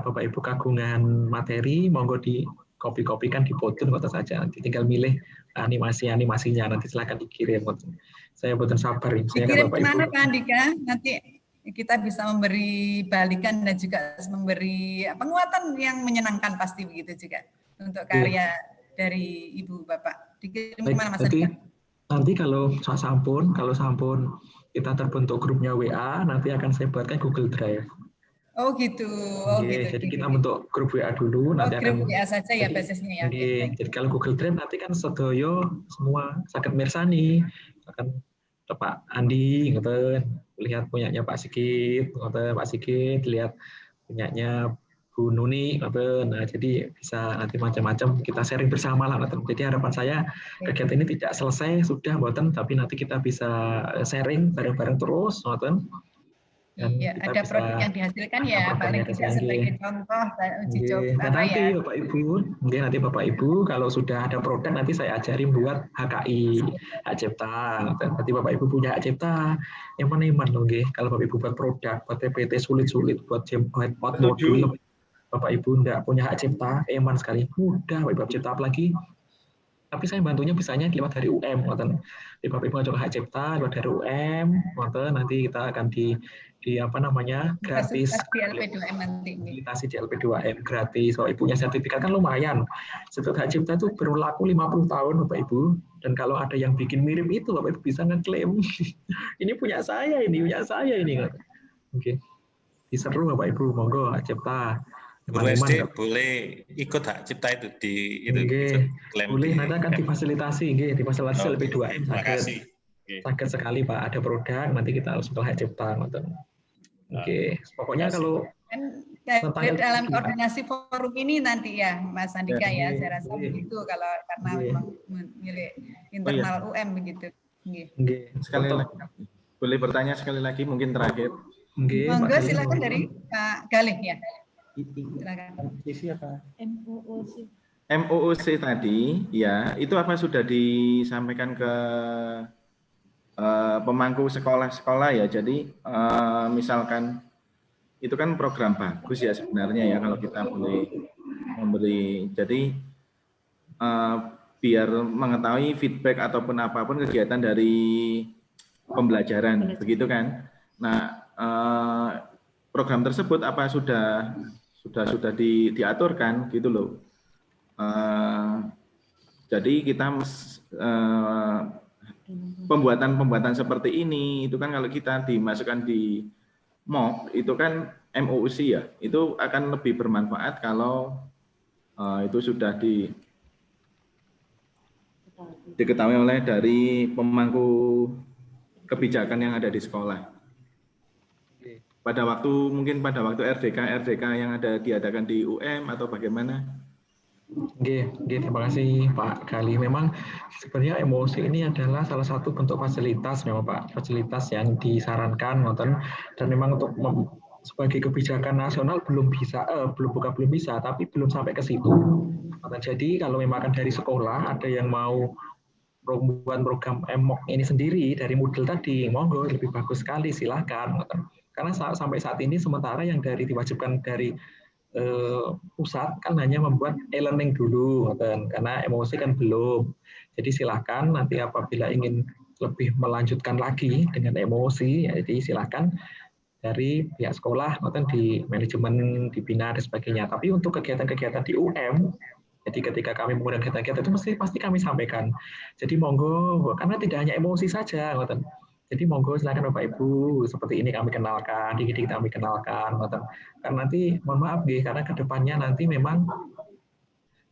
Bapak Ibu kagungan materi, monggo di copy-copykan di potun ngoten saja. Nanti tinggal milih animasinya, nanti silakan dikirim. Saya boten sabar ini. Dikirim kemana Pak Andika? Nanti kita bisa memberi balikan dan juga memberi penguatan yang menyenangkan pasti begitu juga untuk karya dari Ibu Bapak. Dikirim kemana Mas Andika? Nanti kalau sampun kita terbentuk grupnya WA, nanti akan saya buatkan Google Drive. Oh gitu. Oh gitu. Jadi kita bentuk grup WA dulu, nanti grup akan WA saja ya basisnya ya. Jadi kalau Google Drive nanti kan sedoyo semua saged mirsani, akan Pak Andi ngoten, lihat punyanya Pak Sigit, ngoten Pak Sigit, lihat punyanya Bu Nuni, ngoten. Nah, jadi bisa nanti macam-macam kita sharing bersama lah, ngoten. Jadi harapan saya kegiatan ini tidak selesai sudah ngoten, tapi nanti kita bisa sharing bareng-bareng terus, ngoten. Iya, ada produk yang dihasilkan ya, paling tidak sebagai contoh uji coba apa nanti, ya. Bapak Ibu, mungkin nanti Bapak Ibu kalau sudah ada produk nanti saya ajarin buat HKI, hak cipta. Nanti Bapak Ibu punya hak cipta, yang mana loh, kalau Bapak Ibu buat produk, buat PPT sulit-sulit, buat modul, Bapak Ibu enggak punya hak cipta, eman sekali, mudah Bapak Ibu cipta apalagi. Tapi saya bantunya bisanya lewat dari UM, di Bapak Ibu ngajukan hak cipta lewat dari UM, nanti kita akan di apa namanya gratis di LP2M nanti di LP2M gratis. Kalau ibunya sertifikat kan lumayan. Sertifikat hak cipta itu berlaku 50 tahun Bapak Ibu, dan kalau ada yang bikin mirip itu Bapak Ibu bisa ngeklaim ini punya saya ini. Oke. Diseru Bapak Ibu, monggo hak cipta. Guru SD boleh ikut hak cipta itu di itu. Boleh, nanti akan difasilitasi LP2M sakit sekali Pak, ada produk nanti kita harus hak cipta. Oke, pokoknya kalau dalam koordinasi forum ini nanti ya Mas Andika ya, saya rasa begitu kalau karena milik internal UM begitu. Sekali lagi, boleh bertanya sekali lagi mungkin terakhir. Monggo silakan dari Pak Galih ya. Silakan. MOOC tadi ya, itu apa sudah disampaikan ke pemangku sekolah-sekolah ya. Jadi misalkan itu kan program bagus ya sebenarnya ya kalau kita boleh memberi. Jadi biar mengetahui feedback ataupun apapun kegiatan dari pembelajaran, begitu kan. Nah, program tersebut apa sudah diaturkan gitu loh. Jadi kita pembuatan seperti ini itu kan kalau kita dimasukkan di MOOC itu kan MOOC ya, itu akan lebih bermanfaat kalau itu sudah diketahui oleh dari pemangku kebijakan yang ada di sekolah. Mungkin pada waktu RDK yang diadakan di UM atau bagaimana? Oke, terima kasih Pak Gali. Memang sebenarnya emosi ini adalah salah satu bentuk fasilitas, memang Pak, fasilitas yang disarankan, dan memang untuk sebagai kebijakan nasional belum bisa, tapi belum sampai ke situ. Jadi kalau memang dari sekolah ada yang mau membuat program MOOC ini sendiri dari Moodle tadi, monggo, lebih bagus sekali, silahkan. Karena sampai saat ini sementara yang diwajibkan dari pusat kan hanya membuat e-learning dulu, karena emosi kan belum. Jadi silahkan nanti apabila ingin lebih melanjutkan lagi dengan emosi, jadi silahkan dari pihak sekolah, di manajemen, dibina dan sebagainya. Tapi untuk kegiatan-kegiatan di UM, jadi ketika kami menggunakan kegiatan itu pasti kami sampaikan. Jadi monggo, karena tidak hanya emosi saja, jadi monggo silakan Bapak Ibu, seperti ini kami kenalkan, dikit-dikit kami kenalkan. Karena nanti, mohon maaf karena kedepannya nanti memang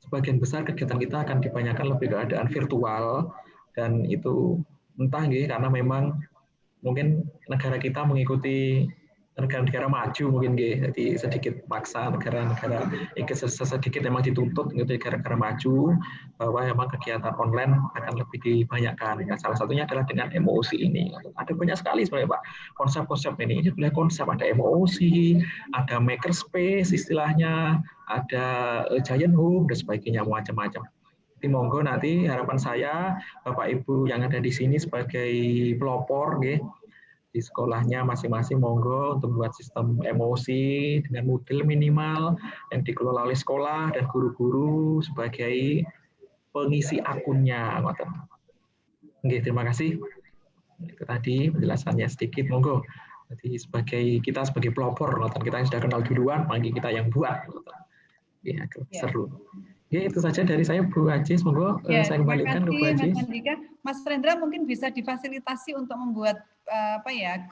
sebagian besar kegiatan kita akan dibanyakan lebih keadaan virtual, dan itu entah karena memang mungkin negara kita mengikuti negara-negara maju mungkin jadi sedikit maksa negara-negara sedikit memang dituntut negara-negara maju bahwa memang kegiatan online akan lebih dibanyakan. Salah satunya adalah dengan emosi ini. Ada banyak sekali sebenarnya Pak konsep-konsep ini. Ini sebenarnya konsep, ada emosi, ada makerspace istilahnya, ada giant home dan sebagainya, macam-macam. Jadi monggo nanti harapan saya Bapak Ibu yang ada di sini sebagai pelopor di sekolahnya masing-masing monggo untuk membuat sistem emosi dengan Moodle minimal yang dikelola oleh sekolah dan guru-guru sebagai pengisi akunnya. Oke, terima kasih. Itu tadi penjelasannya sedikit, monggo. Jadi kita sebagai pelopor, kita yang sudah kenal duluan, mari kita yang buat. Ya, seru. Ya, itu saja dari saya, Bu Ajis. Monggo saya kembalikan ke Bu Ajis. Mas Rendra mungkin bisa difasilitasi untuk membuat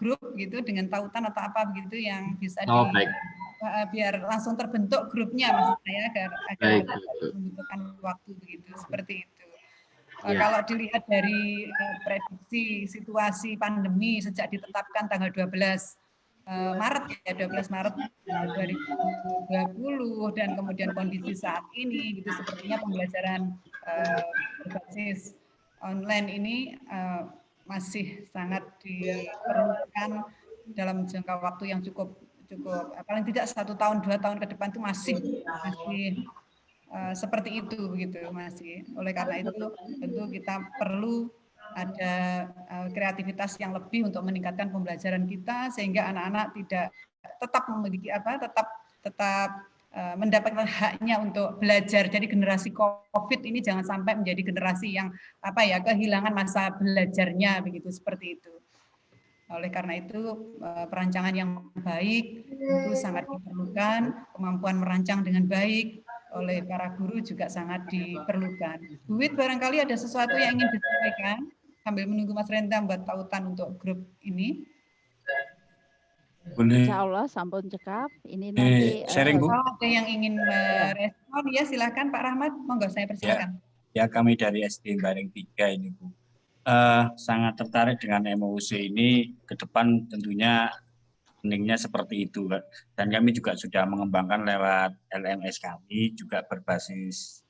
grup gitu dengan tautan atau apa begitu yang bisa biar langsung terbentuk grupnya, maksud saya agar membutuhkan waktu begitu, seperti itu. Kalau dilihat dari prediksi situasi pandemi sejak ditetapkan tanggal 12 Maret 2020 dan kemudian kondisi saat ini gitu, sepertinya pembelajaran berbasis online ini masih sangat diperlukan dalam jangka waktu yang cukup paling tidak 1 tahun 2 tahun ke depan itu masih seperti itu begitu masih. Oleh karena itu tentu kita perlu ada kreativitas yang lebih untuk meningkatkan pembelajaran kita sehingga anak-anak tetap memiliki tetap mendapatkan haknya untuk belajar. Jadi generasi COVID ini jangan sampai menjadi generasi yang kehilangan masa belajarnya begitu, seperti itu. Oleh karena itu perancangan yang baik itu sangat diperlukan, kemampuan merancang dengan baik oleh para guru juga sangat diperlukan. Bu Wit, barangkali ada sesuatu yang ingin disampaikan sambil menunggu Mas Renda membuat tautan untuk grup ini. Insya Allah sampun cekap. Ini nanti sharing, Bu. Kalau ada yang ingin merespon, ya silakan Pak Rahmat, monggo saya persilakan. Ya, kami dari SD Bareng 3 ini, Bu. Sangat tertarik dengan emosi ini, ke depan tentunya pentingnya seperti itu. Dan kami juga sudah mengembangkan lewat LMS kami, juga berbasis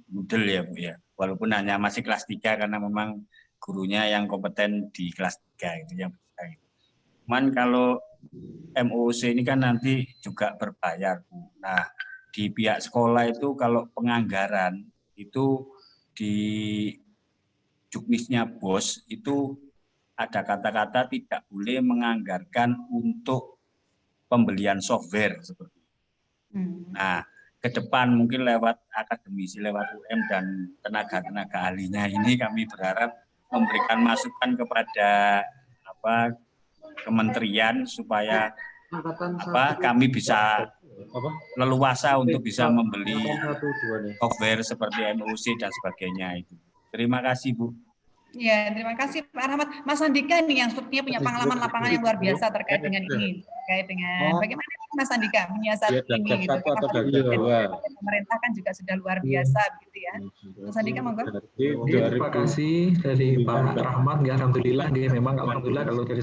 Moodle ya Bu ya. Walaupun hanya masih kelas 3 karena memang gurunya yang kompeten di kelas 3 itu yang bisa. Cuman kalau MOOC ini kan nanti juga berbayar, Bu. Nah, di pihak sekolah itu kalau penganggaran itu di juknisnya bos itu ada kata-kata tidak boleh menganggarkan untuk pembelian software seperti itu. Nah, ke depan mungkin lewat akademisi, lewat UM dan tenaga-tenaga ahlinya ini kami berharap memberikan masukan kepada kementerian supaya kami bisa leluasa untuk bisa membeli software seperti MOC dan sebagainya itu. Terima kasih, Bu. Ya, terima kasih Pak Rahmat. Mas Andika nih yang sepertinya punya pengalaman lapangan yang luar biasa terkait dengan ini, terkait dengan bagaimana Mas Andika menyiasati ini gitu. Pemerintah kan juga sudah luar biasa gitu ya. Mas Andika monggo. Terima kasih dari Pak Rahmat. Alhamdulillah, memang alhamdulillah kalau dari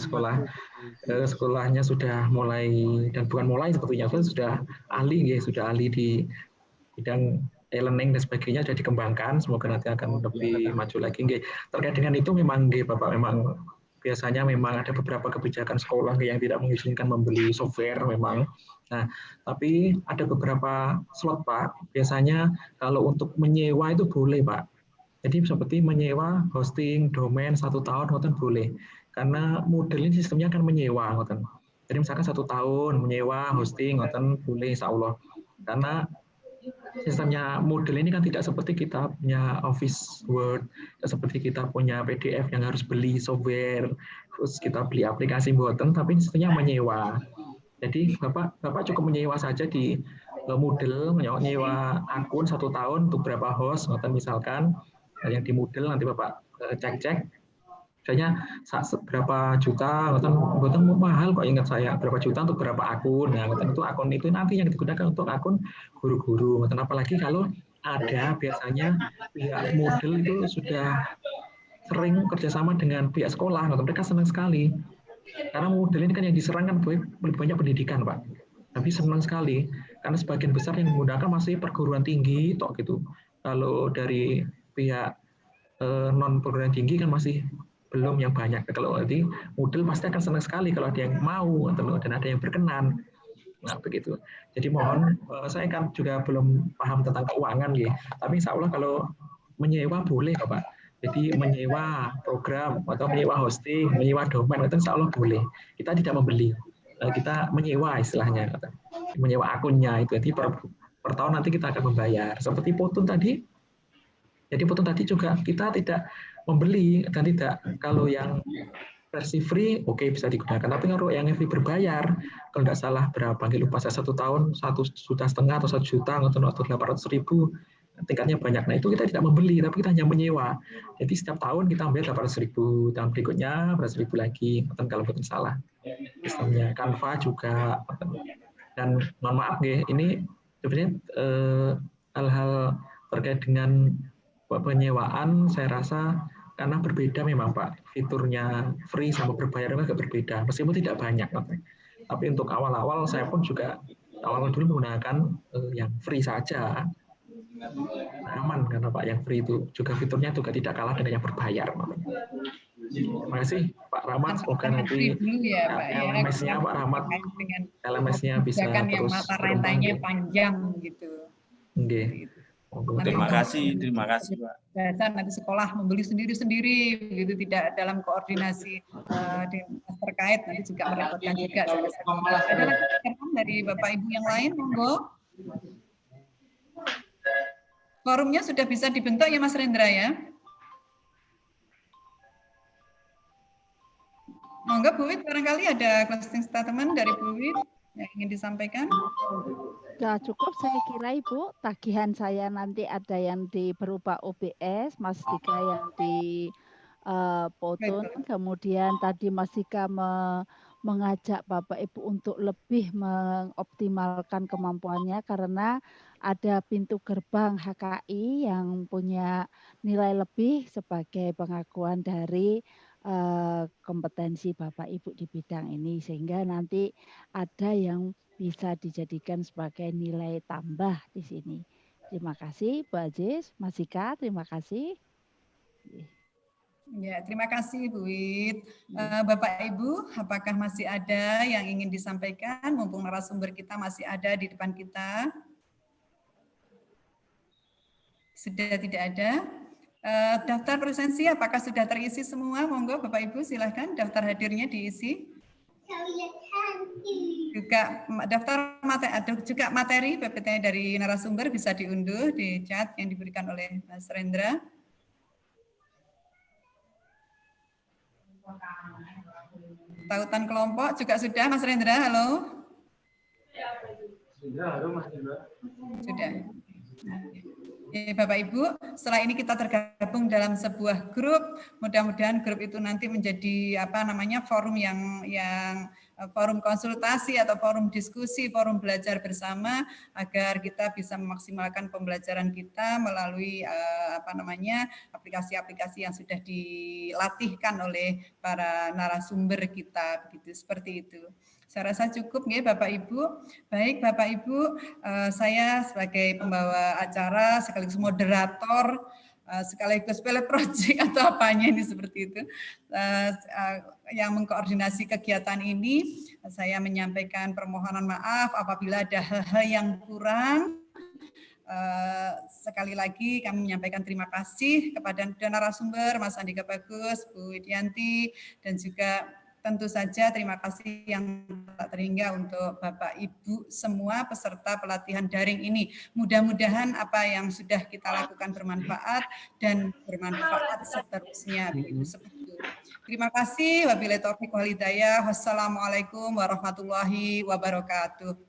sekolahnya sudah mulai, dan bukan mulai sebetulnya sudah ahli di bidang e-learning dan sebagainya sudah dikembangkan, semoga nanti akan lebih maju lagi. Terkait dengan itu memang Bapak, memang biasanya memang ada beberapa kebijakan sekolah yang tidak mengizinkan membeli software memang. Nah, tapi ada beberapa slot Pak, biasanya kalau untuk menyewa itu boleh Pak. Jadi seperti menyewa hosting, domain 1 tahun, ngoten boleh. Karena model ini sistemnya akan menyewa, ngoten. Jadi misalkan 1 tahun menyewa hosting, ngoten boleh insya Allah. Karena sistemnya model ini kan tidak seperti kita punya Office Word, tidak seperti kita punya PDF yang harus beli software, terus kita beli aplikasi buatan, tapi sistemnya menyewa. Jadi Bapak cukup menyewa saja di model, menyewa akun 1 tahun untuk berapa host, misalkan yang di model nanti Bapak cek-cek. Misalnya berapa juta, bukan mahal kok, ingat saya, berapa juta untuk berapa akun. Nah, itu akun itu nanti yang digunakan untuk akun guru-guru. Apalagi kalau ada biasanya pihak model itu sudah sering kerjasama dengan pihak sekolah, mereka senang sekali. Karena model ini kan yang diserang kan lebih banyak pendidikan, Pak. Tapi senang sekali, karena sebagian besar yang menggunakan masih perguruan tinggi, gitu. Kalau dari pihak non perguruan tinggi kan masih belum yang banyak. Kalau nanti model pasti akan senang sekali kalau ada yang mau dan ada yang berkenan. Nah, begitu. Jadi mohon, saya kan juga belum paham tentang keuangan ya. Tapi insya Allah kalau menyewa boleh Pak. Jadi menyewa program atau menyewa hosting, menyewa domain itu insya Allah boleh. Kita tidak membeli. Kita menyewa istilahnya. Menyewa akunnya itu. Jadi per tahun nanti kita akan membayar. Seperti Potun tadi. Jadi Potun tadi juga kita tidak membeli dan tidak, kalau yang versi free oke, bisa digunakan, tapi kalau yang free berbayar, kalau nggak salah berapa, lupa saya, 1 tahun 1,5 juta atau 1 juta atau 800.000, tingkatnya banyak. Nah itu kita tidak membeli, tapi kita hanya menyewa. Jadi setiap tahun kita ambil 800.000, tahun berikutnya 100.000 lagi, kalau bukan salah. Sistemnya Canva juga. Dan mohon maaf ini sebenarnya hal-hal terkait dengan penyewaan, saya rasa karena berbeda memang Pak, fiturnya free sama berbayar agak berbeda, meskipun tidak banyak. Tapi untuk awal-awal saya pun juga awal dulu menggunakan yang free saja, aman karena Pak yang free itu juga fiturnya juga tidak kalah dengan yang berbayar. Terima kasih Pak Rahmat, semoga nanti LMS-nya Pak Rahmat, LMS-nya bisa terus berkembang. Panjang gitu. Terima kasih Pak. Dasar nanti sekolah membeli sendiri-sendiri, begitu tidak dalam koordinasi terkait, nanti juga merepotkan juga. Ada lagi pertanyaan dari Bapak Ibu yang lain, monggo. Forumnya sudah bisa dibentuk ya Mas Rendra ya? Monggo Bu Wit, barangkali ada closing statement dari Bu Wit yang ingin disampaikan? Ya cukup saya kira Ibu, tagihan saya nanti ada yang berupa OBS, Mas Dika yang di Potun, kemudian tadi Mas Dika mengajak Bapak Ibu untuk lebih mengoptimalkan kemampuannya karena ada pintu gerbang HKI yang punya nilai lebih sebagai pengakuan dari kompetensi Bapak Ibu di bidang ini, sehingga nanti ada yang bisa dijadikan sebagai nilai tambah di sini. Terima kasih Bu Aziz, Mas Dika, terima kasih. Ya, terima kasih Bu Wit. Bapak Ibu, apakah masih ada yang ingin disampaikan mumpung narasumber kita masih ada di depan kita? Sudah tidak ada. Daftar presensi apakah sudah terisi semua? Monggo Bapak Ibu silahkan daftar hadirnya diisi. Juga daftar juga materi PPT dari narasumber bisa diunduh di chat yang diberikan oleh Mas Rendra. Tautan kelompok juga sudah, Mas Rendra, halo? Sudah, halo Mas Rendra. Sudah. Ya, Bapak Ibu, setelah ini kita tergabung dalam sebuah grup. Mudah-mudahan grup itu nanti menjadi forum yang forum konsultasi atau forum diskusi, forum belajar bersama agar kita bisa memaksimalkan pembelajaran kita melalui aplikasi-aplikasi yang sudah dilatihkan oleh para narasumber kita, begitu seperti itu. Saya rasa cukup ya Bapak Ibu. Baik Bapak Ibu, saya sebagai pembawa acara sekaligus moderator sekaligus pilot project atau apanya ini seperti itu yang mengkoordinasi kegiatan ini, saya menyampaikan permohonan maaf apabila ada hal-hal yang kurang. Sekali lagi kami menyampaikan terima kasih kepada narasumber Mas Andika Bagus, Bu Widianti, dan juga tentu saja terima kasih yang tak terhingga untuk Bapak Ibu semua peserta pelatihan daring ini. Mudah-mudahan apa yang sudah kita lakukan bermanfaat dan bermanfaat seterusnya. Terima kasih. Wabillahi taufiq wal hidayah. Wassalamualaikum warahmatullahi wabarakatuh.